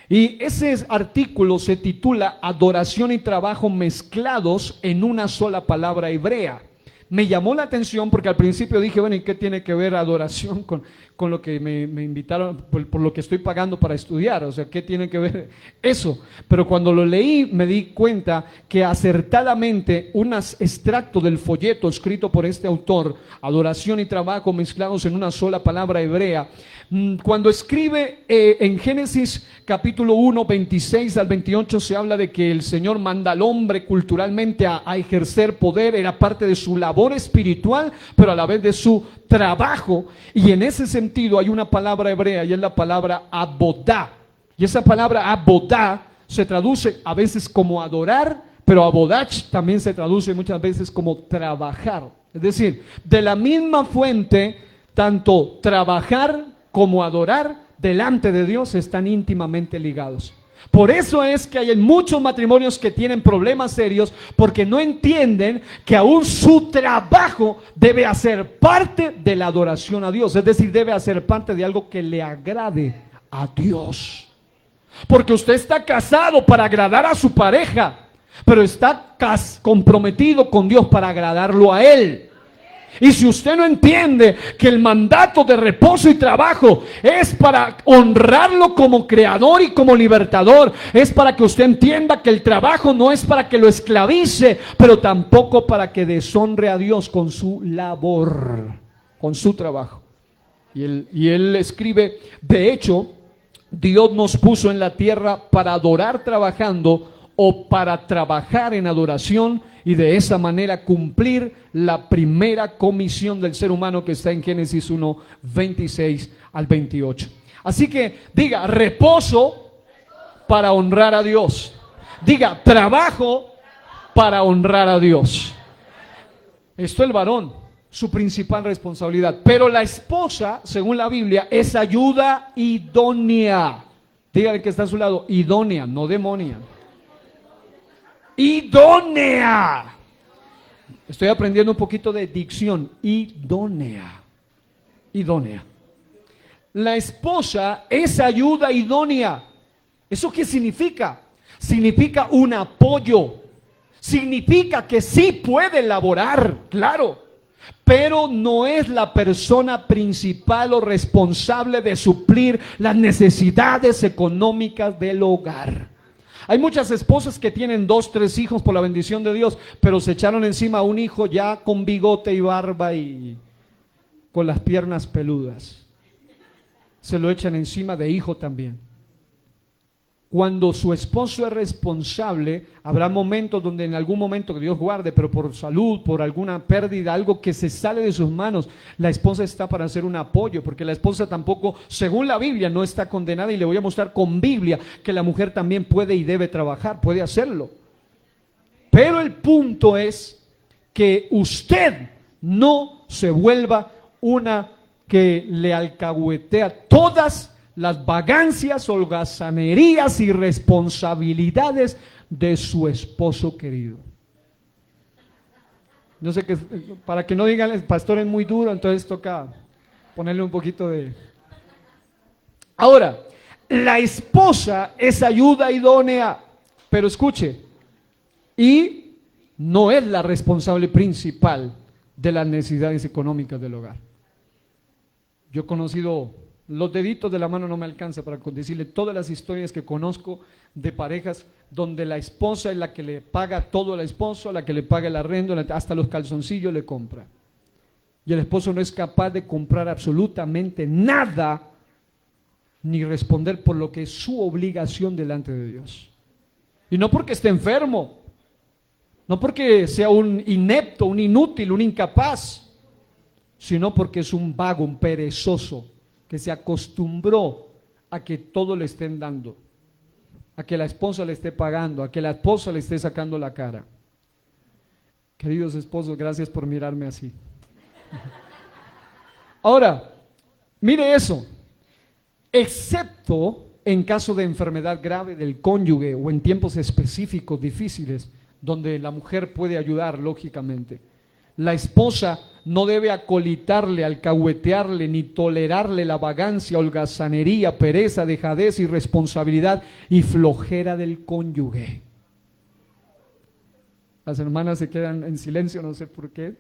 Speaker 1: y ese artículo se titula Adoración y trabajo mezclados en una sola palabra hebrea. Me llamó la atención porque al principio dije, bueno, ¿y qué tiene que ver adoración con lo que me invitaron, por lo que estoy pagando para estudiar? O sea, ¿qué tiene que ver eso? Pero cuando lo leí me di cuenta que acertadamente un extracto del folleto escrito por este autor, Adoración y trabajo mezclados en una sola palabra hebrea, cuando escribe en Génesis capítulo 1, 26 al 28 se habla de que el Señor manda al hombre culturalmente a ejercer poder, era parte de su labor espiritual, pero a la vez de su trabajo. Y en ese sentido hay una palabra hebrea y es la palabra abodá. Y esa palabra abodá se traduce a veces como adorar, pero abodach también se traduce muchas veces como trabajar. Es decir, de la misma fuente, tanto trabajar como adorar delante de Dios están íntimamente ligados. Por eso es que hay muchos matrimonios que tienen problemas serios, porque no entienden que aún su trabajo debe hacer parte de la adoración a Dios, es decir, debe hacer parte de algo que le agrade a Dios. Porque usted está casado para agradar a su pareja, pero está comprometido con Dios para agradarlo a Él. Y si usted no entiende que el mandato de reposo y trabajo es para honrarlo como creador y como libertador, es para que usted entienda que el trabajo no es para que lo esclavice, pero tampoco para que deshonre a Dios con su labor, con su trabajo. Y él escribe, de hecho, Dios nos puso en la tierra para adorar trabajando o para trabajar en adoración, y de esa manera cumplir la primera comisión del ser humano que está en Génesis 1, 26 al 28. Así que diga reposo para honrar a Dios. Diga trabajo para honrar a Dios. Esto el varón, su principal responsabilidad. Pero la esposa, según la Biblia, es ayuda idónea. Dígale que está a su lado, idónea, no demonia. Idónea. Estoy aprendiendo un poquito de dicción. Idónea. Idónea. La esposa es ayuda idónea. ¿Eso qué significa? Significa un apoyo. Significa que sí puede laborar, claro, pero no es la persona principal o responsable de suplir las necesidades económicas del hogar. Hay muchas esposas que tienen 2, 3 hijos por la bendición de Dios, pero se echaron encima a un hijo ya con bigote y barba y con las piernas peludas. Se lo echan encima de hijo también. Cuando su esposo es responsable, habrá momentos donde en algún momento, que Dios guarde, pero por salud, por alguna pérdida, algo que se sale de sus manos, la esposa está para hacer un apoyo, porque la esposa tampoco, según la Biblia, no está condenada, y le voy a mostrar con Biblia que la mujer también puede y debe trabajar, puede hacerlo. Pero el punto es que usted no se vuelva una que le alcahuetea todas las vagancias, holgazanerías y responsabilidades de su esposo querido. No sé qué, para que no digan el pastor es muy duro, entonces toca ponerle un poquito de... Ahora, la esposa es ayuda idónea, pero escuche, y no es la responsable principal de las necesidades económicas del hogar. Yo he conocido... Los deditos de la mano no me alcanza para decirle todas las historias que conozco de parejas donde la esposa es la que le paga todo al esposo, la que le paga el arrendo, hasta los calzoncillos le compra. Y el esposo no es capaz de comprar absolutamente nada ni responder por lo que es su obligación delante de Dios. Y no porque esté enfermo, no porque sea un inepto, un inútil, un incapaz, sino porque es un vago, un perezoso, que se acostumbró a que todo le estén dando, a que la esposa le esté pagando, a que la esposa le esté sacando la cara. Queridos esposos, gracias por mirarme así. Ahora, mire eso, excepto en caso de enfermedad grave del cónyuge o en tiempos específicos difíciles, donde la mujer puede ayudar, lógicamente. La esposa no debe acolitarle, alcahuetearle, ni tolerarle la vagancia, holgazanería, pereza, dejadez, irresponsabilidad y flojera del cónyuge. Las hermanas se quedan en silencio, no sé por qué,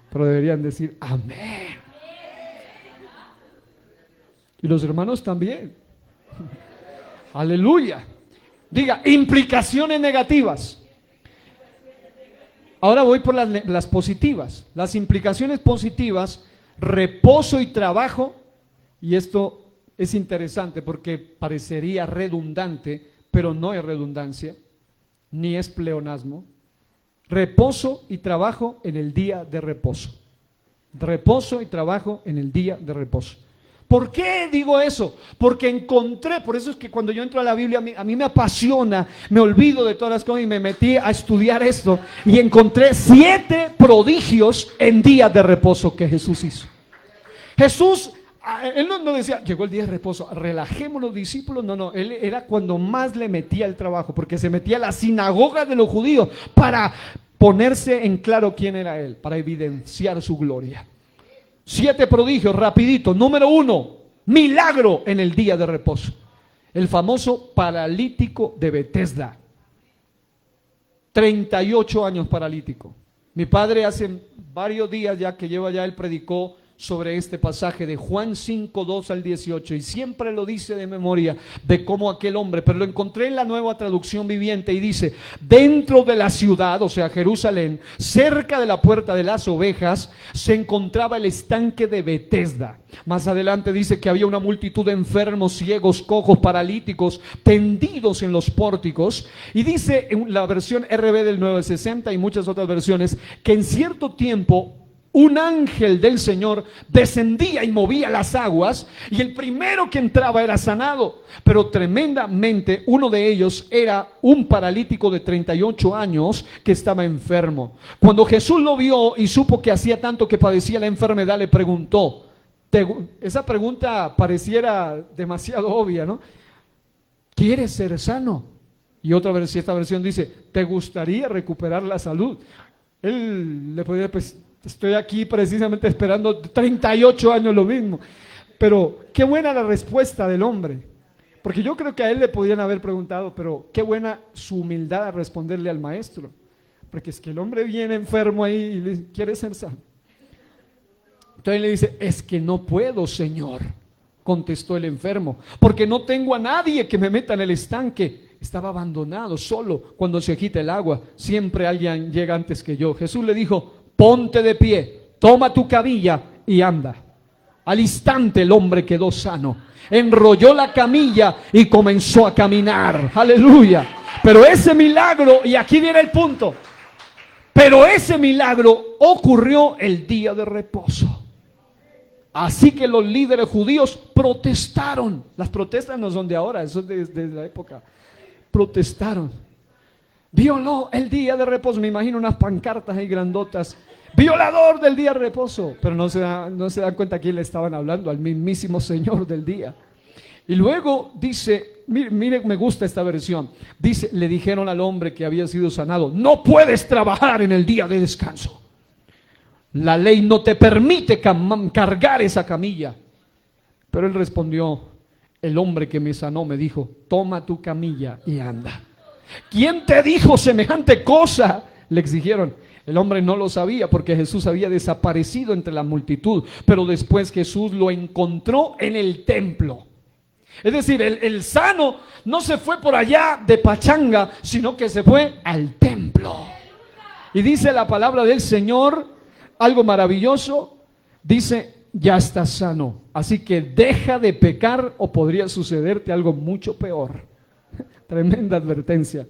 Speaker 1: pero deberían decir amén. Y los hermanos también. Aleluya. Diga, implicaciones negativas. Ahora voy por las positivas. Las implicaciones positivas, reposo y trabajo, y esto es interesante porque parecería redundante, pero no es redundancia, ni es pleonasmo. Reposo y trabajo en el día de reposo. Reposo y trabajo en el día de reposo. ¿Por qué digo eso? Porque encontré, por eso es que cuando yo entro a la Biblia, a mí me apasiona, me olvido de todas las cosas y me metí a estudiar esto y encontré 7 prodigios en días de reposo que Jesús hizo. Jesús, él no decía, llegó el día de reposo, relajemos los discípulos, no, él era cuando más le metía el trabajo, porque se metía a la sinagoga de los judíos para ponerse en claro quién era él, para evidenciar su gloria. 7 prodigios, rapidito. Número 1, milagro en el día de reposo. El famoso paralítico de Betesda. 38 años paralítico. Mi padre hace varios días ya que lleva ya, él predicó sobre este pasaje de Juan 5, 2 al 18 y siempre lo dice de memoria de cómo aquel hombre, pero lo encontré en la Nueva Traducción Viviente y dice, dentro de la ciudad, o sea Jerusalén, cerca de la puerta de las ovejas, se encontraba el estanque de Betesda. Más adelante dice que había una multitud de enfermos, ciegos, cojos, paralíticos, tendidos en los pórticos, y dice en la versión RB del 960 y muchas otras versiones, que en cierto tiempo un ángel del Señor descendía y movía las aguas, y el primero que entraba era sanado. Pero tremendamente, uno de ellos era un paralítico de 38 años que estaba enfermo. Cuando Jesús lo vio y supo que hacía tanto que padecía la enfermedad, le preguntó, esa pregunta pareciera demasiado obvia, ¿no? ¿Quieres ser sano? Y esta versión dice, ¿te gustaría recuperar la salud? Él le podría, pues, estoy aquí precisamente esperando 38 años lo mismo. Pero qué buena la respuesta del hombre. Porque yo creo que a él le podían haber preguntado, pero qué buena su humildad a responderle al maestro. Porque es que el hombre viene enfermo ahí y le dice, ¿quiere ser sano? Entonces le dice, es que no puedo, Señor, contestó el enfermo, porque no tengo a nadie que me meta en el estanque. Estaba abandonado, solo. Cuando se agita el agua, siempre alguien llega antes que yo. Jesús le dijo, ponte de pie, toma tu camilla y anda. Al instante el hombre quedó sano, enrolló la camilla y comenzó a caminar. Aleluya. Pero ese milagro, y aquí viene el punto, pero ese milagro ocurrió el día de reposo. Así que los líderes judíos protestaron. Las protestas no son de ahora, eso es desde la época. Protestaron. Violó el día de reposo. Me imagino unas pancartas ahí grandotas. Violador del día de reposo. Pero no se dan cuenta a quién le estaban hablando, al mismísimo Señor del día. Y luego dice, mire, me gusta esta versión. Dice, le dijeron al hombre que había sido sanado, no puedes trabajar en el día de descanso. La ley no te permite cargar esa camilla. Pero él respondió, el hombre que me sanó me dijo, toma tu camilla y anda. ¿Quién te dijo semejante cosa? Le exigieron. El hombre no lo sabía porque Jesús había desaparecido entre la multitud. Pero después Jesús lo encontró en el templo. Es decir, el sano no se fue por allá de pachanga, sino que se fue al templo. Y dice la palabra del Señor, algo maravilloso, dice, ya estás sano, así que deja de pecar o podría sucederte algo mucho peor. Tremenda advertencia.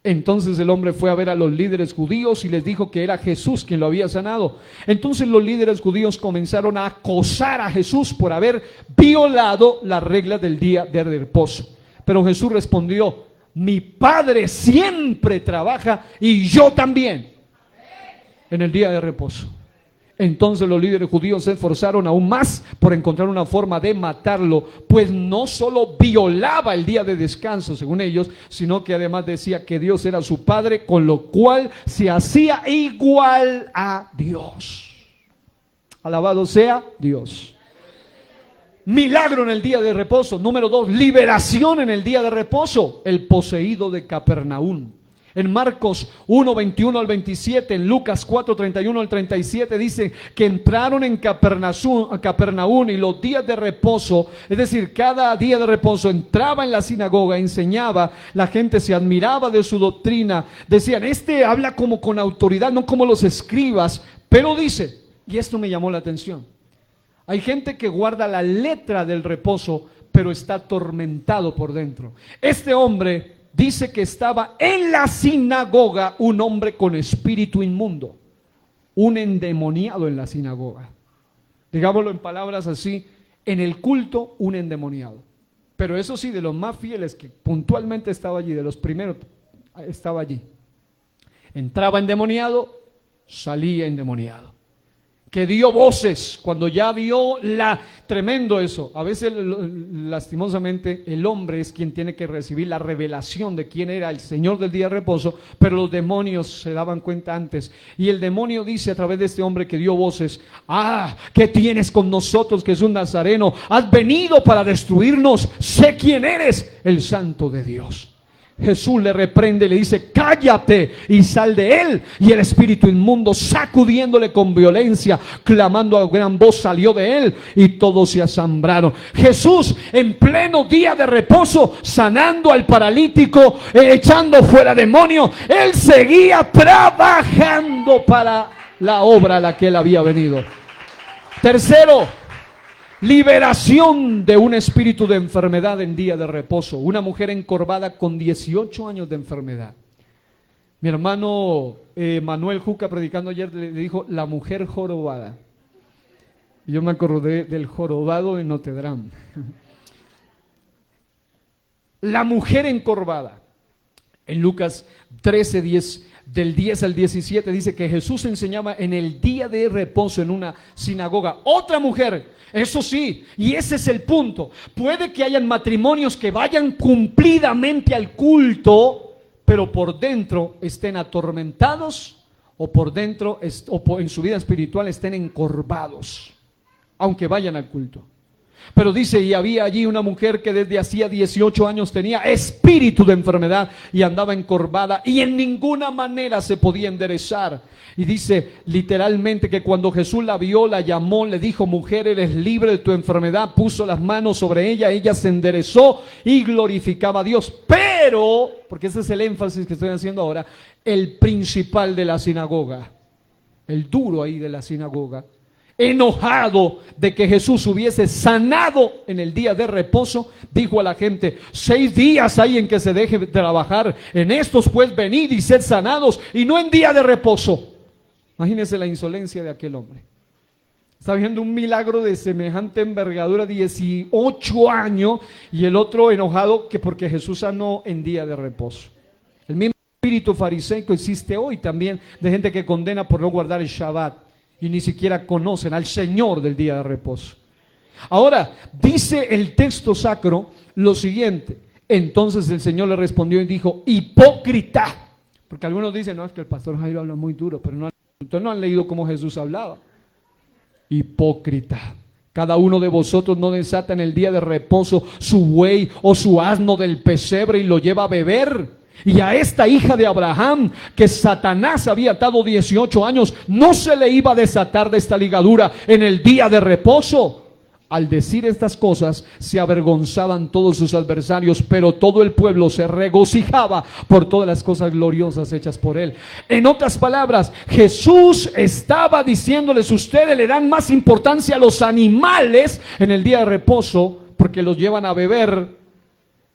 Speaker 1: Entonces el hombre fue a ver a los líderes judíos y les dijo que era Jesús quien lo había sanado. Entonces los líderes judíos comenzaron a acosar a Jesús por haber violado las reglas del día de reposo. Pero Jesús respondió, mi Padre siempre trabaja y yo también en el día de reposo. Entonces los líderes judíos se esforzaron aún más por encontrar una forma de matarlo, pues no solo violaba el día de descanso, según ellos, sino que además decía que Dios era su Padre, con lo cual se hacía igual a Dios. Alabado sea Dios. Milagro en el día de reposo. Número 2, liberación en el día de reposo. El poseído de Capernaum. En Marcos 1, 21 al 27, en Lucas 4, 31 al 37, dice que entraron en Capernaum y los días de reposo, es decir, cada día de reposo entraba en la sinagoga, enseñaba, la gente se admiraba de su doctrina, decían, este habla como con autoridad, no como los escribas, pero dice, y esto me llamó la atención, hay gente que guarda la letra del reposo, pero está atormentado por dentro. Este hombre dice que estaba en la sinagoga un hombre con espíritu inmundo, un endemoniado en la sinagoga. Digámoslo en palabras así, en el culto un endemoniado. Pero eso sí, de los más fieles que puntualmente estaba allí, de los primeros estaba allí. Entraba endemoniado, salía endemoniado. Que dio voces cuando ya vio tremendo eso. A veces, lastimosamente, el hombre es quien tiene que recibir la revelación de quién era el Señor del día de reposo, pero los demonios se daban cuenta antes. Y el demonio dice a través de este hombre que dio voces, ¿qué tienes con nosotros, que es un nazareno? Has venido para destruirnos, sé quién eres, el Santo de Dios. Jesús le reprende y le dice, cállate y sal de él. Y el espíritu inmundo, sacudiéndole con violencia, clamando a gran voz, salió de él y todos se asombraron. Jesús, en pleno día de reposo, sanando al paralítico, echando fuera demonios, él seguía trabajando para la obra a la que él había venido. Tercero, liberación de un espíritu de enfermedad en día de reposo. Una mujer encorvada con 18 años de enfermedad. Mi hermano Manuel Juca, predicando ayer, le dijo la mujer jorobada. Y yo me acordé del jorobado de Notre Dame. La mujer encorvada. En Lucas 13, 10, del 10 al 17 dice que Jesús enseñaba en el día de reposo en una sinagoga. Otra mujer, eso sí, y ese es el punto. Puede que hayan matrimonios que vayan cumplidamente al culto, pero por dentro estén atormentados, o por dentro en su vida espiritual estén encorvados, aunque vayan al culto. Pero dice, y había allí una mujer que desde hacía 18 años tenía espíritu de enfermedad y andaba encorvada y en ninguna manera se podía enderezar. Y dice literalmente que cuando Jesús la vio, la llamó, le dijo, mujer, eres libre de tu enfermedad, puso las manos sobre ella se enderezó y glorificaba a Dios. Pero, porque ese es el énfasis que estoy haciendo ahora, el principal de la sinagoga, el duro ahí de la sinagoga, enojado de que Jesús hubiese sanado en el día de reposo, dijo a la gente, 6 días hay en que se deje de trabajar, en estos pues venid y sed sanados, y no en día de reposo. Imagínense la insolencia de aquel hombre. Está viendo un milagro de semejante envergadura, 18 años, y el otro enojado que porque Jesús sanó en día de reposo. El mismo espíritu fariseico existe hoy también, de gente que condena por no guardar el Shabbat y ni siquiera conocen al Señor del día de reposo. Ahora, dice el texto sacro lo siguiente. Entonces el Señor le respondió y dijo, hipócrita. Porque algunos dicen, no, es que el pastor Jairo habla muy duro, pero no han leído cómo Jesús hablaba. Hipócrita. Cada uno de vosotros no desata en el día de reposo su buey o su asno del pesebre y lo lleva a beber. Y a esta hija de Abraham, que Satanás había atado 18 años, no se le iba a desatar de esta ligadura en el día de reposo. Al decir estas cosas, se avergonzaban todos sus adversarios, pero todo el pueblo se regocijaba por todas las cosas gloriosas hechas por él. En otras palabras, Jesús estaba diciéndoles, ustedes le dan más importancia a los animales en el día de reposo, porque los llevan a beber,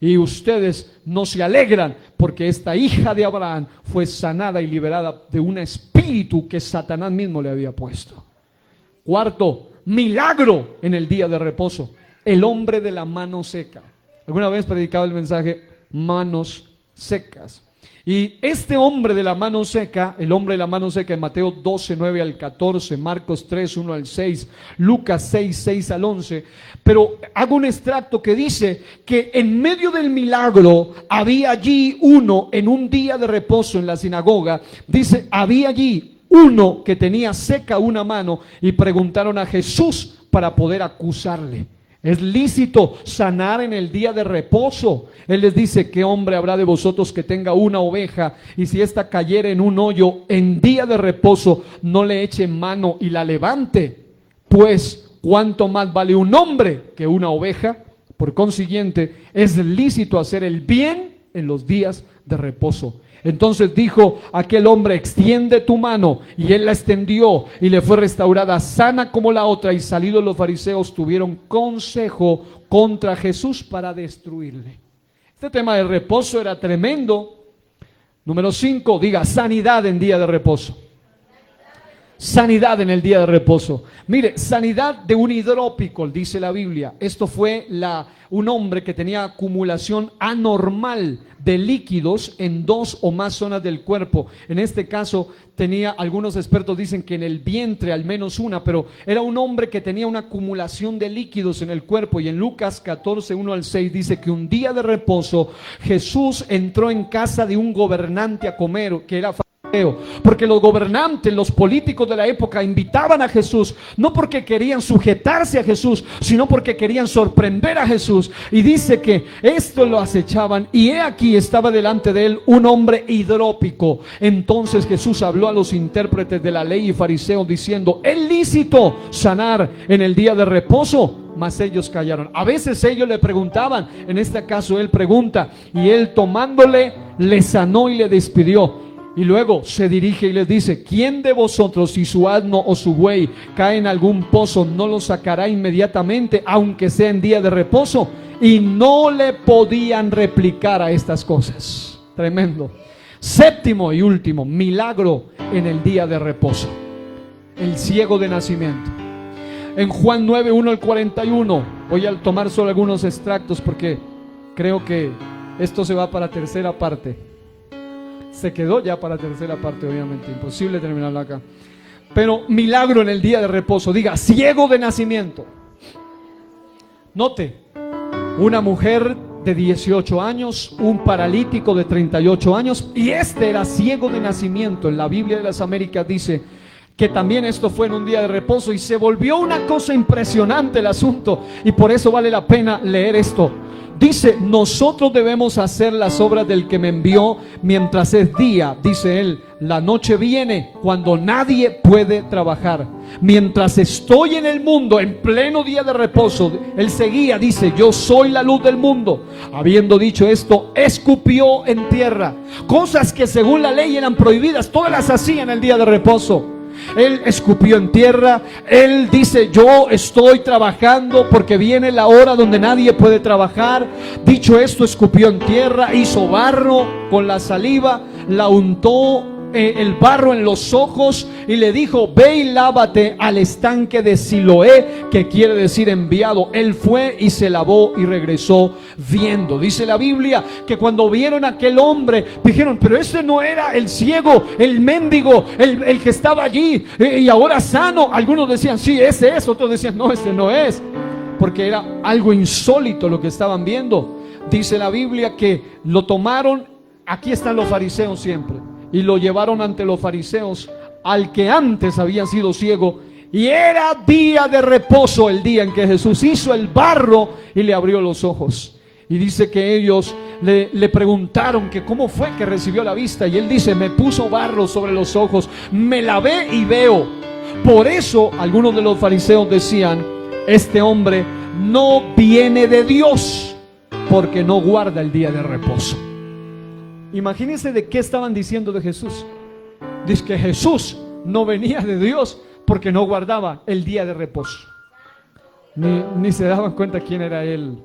Speaker 1: y ustedes no se alegran porque esta hija de Abraham fue sanada y liberada de un espíritu que Satanás mismo le había puesto. Cuarto, milagro en el día de reposo. El hombre de la mano seca. ¿Alguna vez predicaba el mensaje manos secas? Y este hombre de la mano seca, el hombre de la mano seca en Mateo 12, 9 al 14, Marcos 3, 1 al 6, Lucas 6, 6 al 11, pero hago un extracto que dice que en medio del milagro había allí uno en un día de reposo en la sinagoga, dice, había allí uno que tenía seca una mano y preguntaron a Jesús para poder acusarle. ¿Es lícito sanar en el día de reposo? Él les dice, ¿qué hombre habrá de vosotros que tenga una oveja y si ésta cayere en un hoyo en día de reposo, no le eche mano y la levante? Pues, ¿cuánto más vale un hombre que una oveja? Por consiguiente, es lícito hacer el bien en los días de reposo. Entonces dijo aquel hombre, extiende tu mano, y él la extendió y le fue restaurada sana como la otra. Y salidos los fariseos tuvieron consejo contra Jesús para destruirle. Este tema de reposo era tremendo. Número 5, diga sanidad en día de reposo. Sanidad en el día de reposo. Mire, sanidad de un hidropicol, dice la Biblia. Esto fue un hombre que tenía acumulación anormal de líquidos en 2 o más zonas del cuerpo. En este caso tenía, algunos expertos dicen que en el vientre al menos una, pero era un hombre que tenía una acumulación de líquidos en el cuerpo. Y en Lucas 14, 1 al 6 dice que un día de reposo Jesús entró en casa de un gobernante a comer, que era porque los gobernantes, los políticos de la época invitaban a Jesús, no porque querían sujetarse a Jesús, sino porque querían sorprender a Jesús. Y dice que esto lo acechaban, y he aquí estaba delante de él un hombre hidrópico. Entonces Jesús habló a los intérpretes de la ley y fariseos diciendo, ¿es lícito sanar en el día de reposo? Mas ellos callaron. A veces ellos le preguntaban, en este caso él pregunta, y él tomándole le sanó y le despidió. Y luego se dirige y les dice, ¿quién de vosotros, si su asno o su buey cae en algún pozo, no lo sacará inmediatamente, aunque sea en día de reposo? Y no le podían replicar a estas cosas. Tremendo. Séptimo y último milagro en el día de reposo: el ciego de nacimiento. En Juan 9, 1 al 41, voy a tomar solo algunos extractos porque creo que esto se va para tercera parte. Se quedó ya para tercera parte, obviamente, imposible terminarlo acá. Pero milagro en el día de reposo, diga, ciego de nacimiento. Note, una mujer de 18 años, un paralítico de 38 años, y este era ciego de nacimiento. En la Biblia de las Américas dice que también esto fue en un día de reposo, y se volvió una cosa impresionante el asunto, y por eso vale la pena leer esto. Dice, nosotros debemos hacer las obras del que me envió mientras es día. Dice él, la noche viene cuando nadie puede trabajar. Mientras estoy en el mundo, en pleno día de reposo, él seguía, dice, yo soy la luz del mundo. Habiendo dicho esto, escupió en tierra. Cosas que según la ley eran prohibidas, todas las hacía en el día de reposo. Él escupió en tierra. Él dice, yo estoy trabajando porque viene la hora donde nadie puede trabajar. Dicho esto, escupió en tierra, hizo barro con la saliva, la untó el barro en los ojos y le dijo, ve y lávate al estanque de Siloé, que quiere decir enviado. Él fue y se lavó y regresó viendo. Dice la Biblia que cuando vieron a aquel hombre dijeron, pero ese no era el ciego, el mendigo, el que estaba allí y ahora sano. Algunos decían, sí, ese es. Otros decían, no, ese no es, porque era algo insólito lo que estaban viendo. Dice la Biblia que lo tomaron, aquí están los fariseos siempre, y lo llevaron ante los fariseos, al que antes había sido ciego, y era día de reposo, el día en que Jesús hizo el barro y le abrió los ojos. Y dice que ellos le preguntaron que cómo fue que recibió la vista, y él dice, me puso barro sobre los ojos, me lavé y veo. Por eso algunos de los fariseos decían, este hombre no viene de Dios, porque no guarda el día de reposo. Imagínense de qué estaban diciendo de Jesús. Dice que Jesús no venía de Dios porque no guardaba el día de reposo. Ni se daban cuenta quién era él.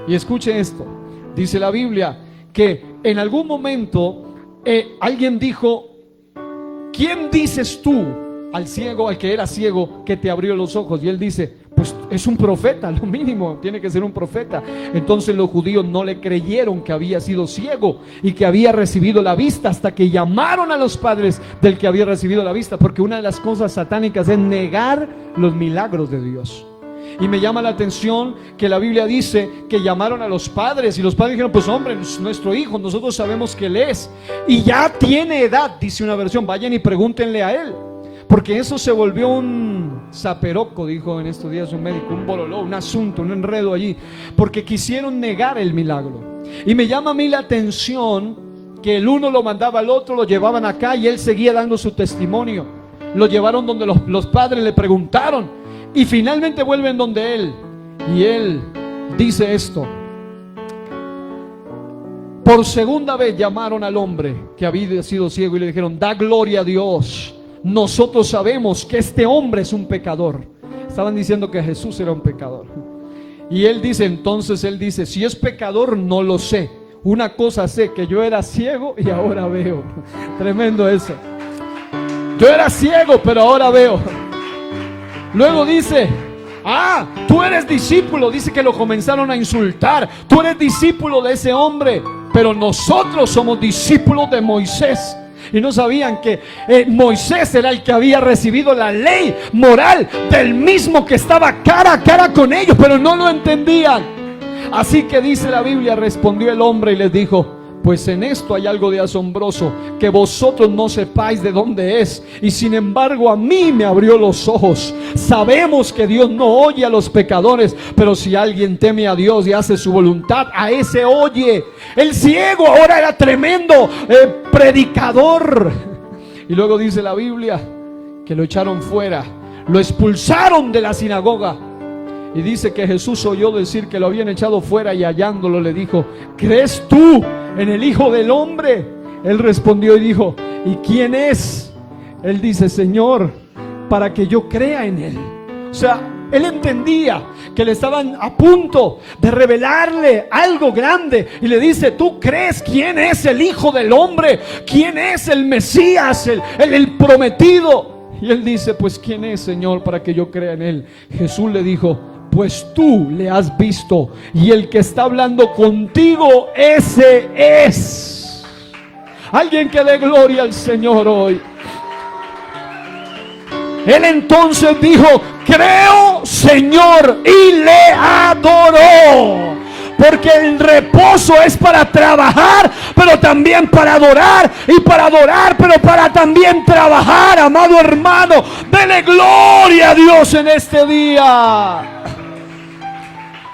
Speaker 1: Y escuche esto. Dice la Biblia que en algún momento alguien dijo, ¿quién dices tú al ciego, al que era ciego, que te abrió los ojos? Y él dice, pues es un profeta, lo mínimo, tiene que ser un profeta. Entonces los judíos no le creyeron que había sido ciego y que había recibido la vista, hasta que llamaron a los padres del que había recibido la vista, porque una de las cosas satánicas es negar los milagros de Dios. Y me llama la atención que la Biblia dice que llamaron a los padres, y los padres dijeron, pues hombre, nuestro hijo, nosotros sabemos que él es, y ya tiene edad, dice una versión, vayan y pregúntenle a él. Porque eso se volvió un zaperoco, dijo en estos días un médico, un bololó, un asunto, un enredo allí, porque quisieron negar el milagro. Y me llama a mí la atención que el uno lo mandaba al otro, lo llevaban acá y él seguía dando su testimonio. Lo llevaron donde los padres le preguntaron, y finalmente vuelven donde él, y él dice esto. Por segunda vez llamaron al hombre que había sido ciego y le dijeron, da gloria a Dios. Nosotros sabemos que este hombre es un pecador. Estaban diciendo que Jesús era un pecador. Y él dice, si es pecador no lo sé. Una cosa sé, que yo era ciego y ahora veo. Tremendo eso. Yo era ciego, pero ahora veo. Luego dice, tú eres discípulo. Dice que lo comenzaron a insultar. Tú eres discípulo de ese hombre, pero nosotros somos discípulos de Moisés. Y no sabían que Moisés era el que había recibido la ley moral del mismo que estaba cara a cara con ellos, pero no lo entendían. Así que dice la Biblia, respondió el hombre y les dijo, pues en esto hay algo de asombroso, que vosotros no sepáis de dónde es, y sin embargo a mí me abrió los ojos. Sabemos que Dios no oye a los pecadores, pero si alguien teme a Dios y hace su voluntad, a ese oye. El ciego ahora era tremendo predicador. Y luego dice la Biblia que lo echaron fuera, lo expulsaron de la sinagoga. Y dice que Jesús oyó decir que lo habían echado fuera, y hallándolo le dijo, ¿crees tú en el Hijo del Hombre? Él respondió y dijo, ¿y quién es? Él dice, Señor, para que yo crea en él. O sea, Él entendía que le estaban a punto de revelarle algo grande. Y le dice: ¿tú crees quién es el Hijo del Hombre? ¿Quién es el Mesías, el prometido? Y él dice: pues ¿quién es, Señor, para que yo crea en él? Jesús le dijo: pues tú le has visto, y el que está hablando contigo, ese es. Alguien que dé gloria al Señor hoy. Él entonces dijo: creo, Señor, y le adoró. Porque el reposo es para trabajar, pero también para adorar, y para adorar, pero para también trabajar. Amado hermano, dele gloria a Dios en este día.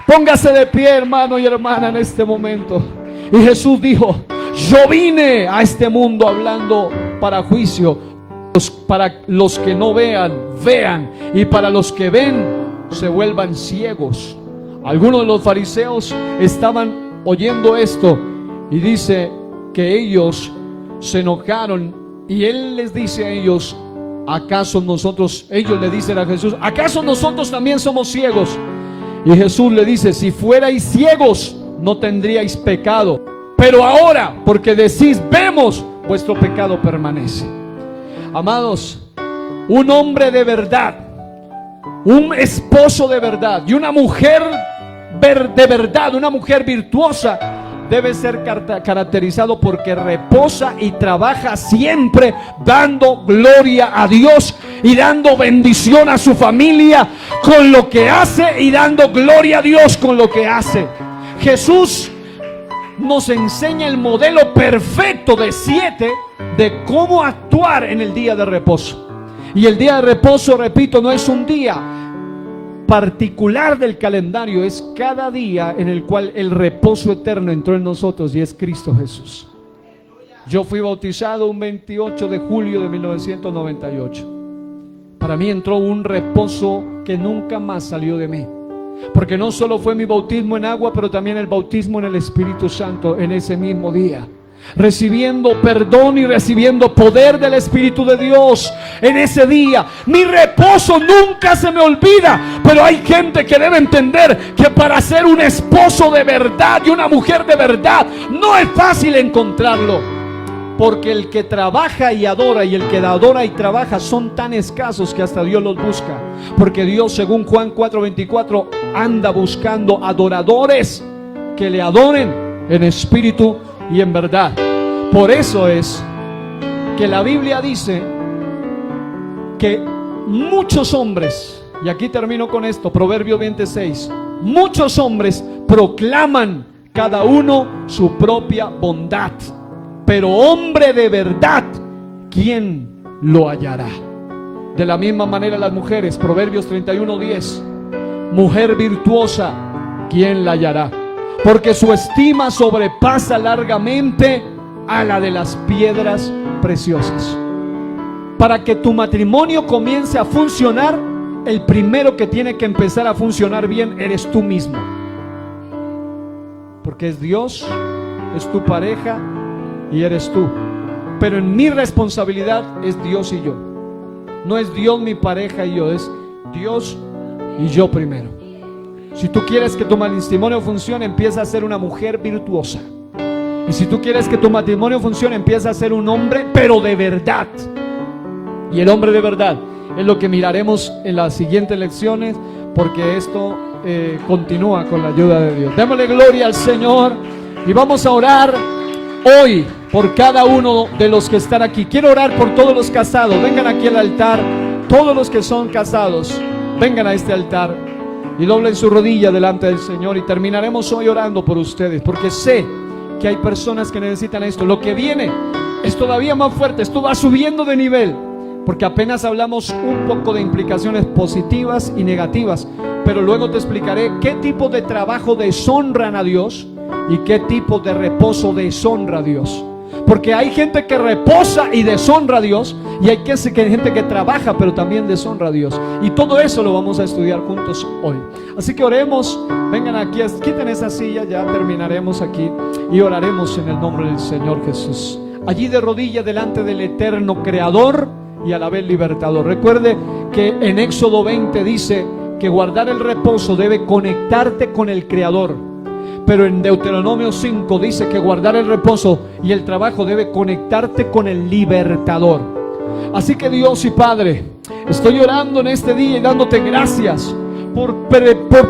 Speaker 1: Póngase de pie, hermano y hermana, en este momento. Y Jesús dijo: yo vine a este mundo hablando para juicio, para los que no vean, vean, y para los que ven, se vuelvan ciegos. Algunos de los fariseos estaban oyendo esto, y dice que ellos se enojaron, y él les dice a ellos: ¿acaso nosotros? Ellos le dicen a Jesús: ¿acaso nosotros también somos ciegos? Y Jesús le dice: si fuerais ciegos, no tendríais pecado, pero ahora, porque decís vemos, vuestro pecado permanece. Amados, un hombre de verdad, un esposo de verdad y una mujer de verdad, una mujer virtuosa, debe ser caracterizado porque reposa y trabaja siempre dando gloria a Dios y dando bendición a su familia con lo que hace, y dando gloria a Dios con lo que hace. Jesús nos enseña el modelo perfecto de 7 de cómo actuar en el día de reposo. Y el día de reposo, repito, no es un día particular del calendario, es cada día en el cual el reposo eterno entró en nosotros, y es Cristo Jesús. Yo fui bautizado un 28 de julio de 1998. Para mí entró un reposo que nunca más salió de mí, porque no solo fue mi bautismo en agua, pero también el bautismo en el Espíritu Santo en ese mismo día, recibiendo perdón y recibiendo poder del Espíritu de Dios en ese día. Mi reposo nunca se me olvida, pero hay gente que debe entender que para ser un esposo de verdad y una mujer de verdad no es fácil encontrarlo, porque el que trabaja y adora, y el que adora y trabaja, son tan escasos que hasta Dios los busca, porque Dios, según Juan 4:24, anda buscando adoradores que le adoren en espíritu y en verdad. Por eso es que la Biblia dice que muchos hombres, y aquí termino con esto, Proverbios 26, muchos hombres proclaman cada uno su propia bondad, pero hombre de verdad, ¿quién lo hallará? De la misma manera las mujeres, Proverbios 31:10, mujer virtuosa, ¿quién la hallará? Porque su estima sobrepasa largamente a la de las piedras preciosas. Para que tu matrimonio comience a funcionar, el primero que tiene que empezar a funcionar bien eres tú mismo. Porque es Dios, es tu pareja y eres tú. Pero en mi responsabilidad es Dios y yo. No es Dios, mi pareja y yo, es Dios y yo primero. Si tú quieres que tu matrimonio funcione, empieza a ser una mujer virtuosa. Y si tú quieres que tu matrimonio funcione, empieza a ser un hombre, pero de verdad. Y el hombre de verdad es lo que miraremos en las siguientes lecciones, porque esto continúa con la ayuda de Dios. Démosle gloria al Señor y vamos a orar hoy por cada uno de los que están aquí. Quiero orar por todos los casados. Vengan aquí al altar. Todos los que son casados, vengan a este altar y doblen su rodilla delante del Señor, y terminaremos hoy orando por ustedes, porque sé que hay personas que necesitan esto. Lo que viene es todavía más fuerte. Esto va subiendo de nivel, porque apenas hablamos un poco de implicaciones positivas y negativas, pero luego te explicaré qué tipo de trabajo deshonran a Dios y qué tipo de reposo deshonra a Dios. Porque hay gente que reposa y deshonra a Dios, y hay gente que trabaja pero también deshonra a Dios, y todo eso lo vamos a estudiar juntos hoy. Así que oremos. Vengan aquí, quiten esa silla, ya terminaremos aquí y oraremos en el nombre del Señor Jesús, allí de rodillas delante del eterno Creador y a la vez libertador. Recuerde que en Éxodo 20 dice que guardar el reposo debe conectarte con el Creador. Pero en Deuteronomio 5 dice que guardar el reposo y el trabajo debe conectarte con el libertador. Así que Dios y Padre, estoy orando en este día y dándote gracias por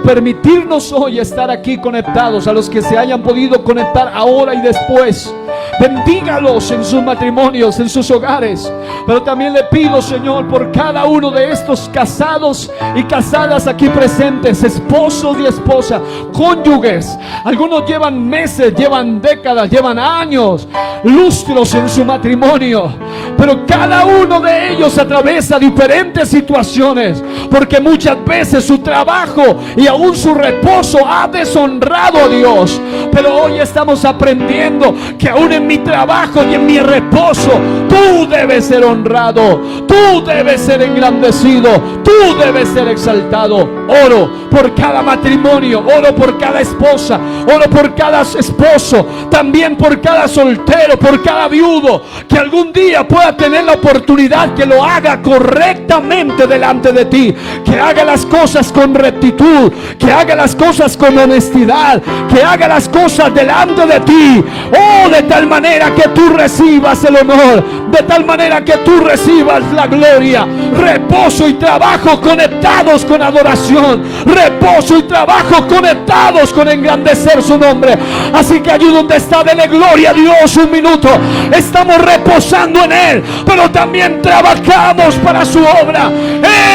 Speaker 1: permitirnos hoy estar aquí conectados. A los que se hayan podido conectar ahora y después, bendígalos en sus matrimonios, en sus hogares. Pero también le pido, Señor, por cada uno de estos casados y casadas aquí presentes, esposos y esposas, cónyuges. Algunos llevan meses, llevan décadas, llevan años, lustros en su matrimonio, pero cada uno de ellos atraviesa diferentes situaciones, porque muchas veces su trabajo y aún su reposo ha deshonrado a Dios. Pero hoy estamos aprendiendo que aún en mi trabajo y en mi reposo, tú debes ser honrado, tú debes ser engrandecido, tú debes ser exaltado. Oro por cada matrimonio, oro por cada esposa, oro por cada esposo, también por cada soltero, por cada viudo, que algún día pueda tener la oportunidad que lo haga correctamente delante de ti, que haga las cosas con rectitud, que haga las cosas con honestidad, que haga las cosas delante de ti, oh, de tal manera que tú recibas el honor, de tal manera que tú recibas la gloria. Reposo y trabajo conectados con adoración, reposo y trabajo conectados con engrandecer su nombre. Así que allí donde está, dele gloria a Dios un minuto. Estamos reposando en Él, pero también trabajamos para su obra.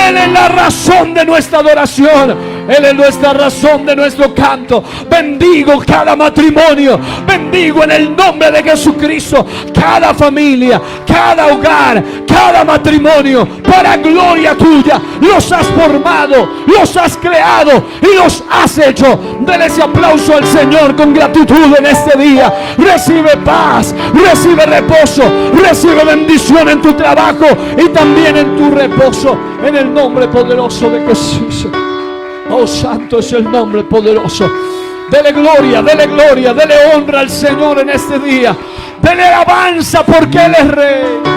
Speaker 1: Él es la razón de nuestra adoración, Él es nuestra razón de nuestro canto. Bendigo cada matrimonio, bendigo en el nombre de Jesucristo cada familia, cada hogar, cada matrimonio, para gloria tuya. Los has formado, los has creado y los has hecho. Dele ese aplauso al Señor con gratitud en este día. Recibe paz, recibe reposo, recibe bendición en tu trabajo y también en tu reposo, en el nombre poderoso de Jesús. Oh, santo es el nombre poderoso. Dele gloria, dele honra al Señor en este día. Dele alabanza porque Él es Rey.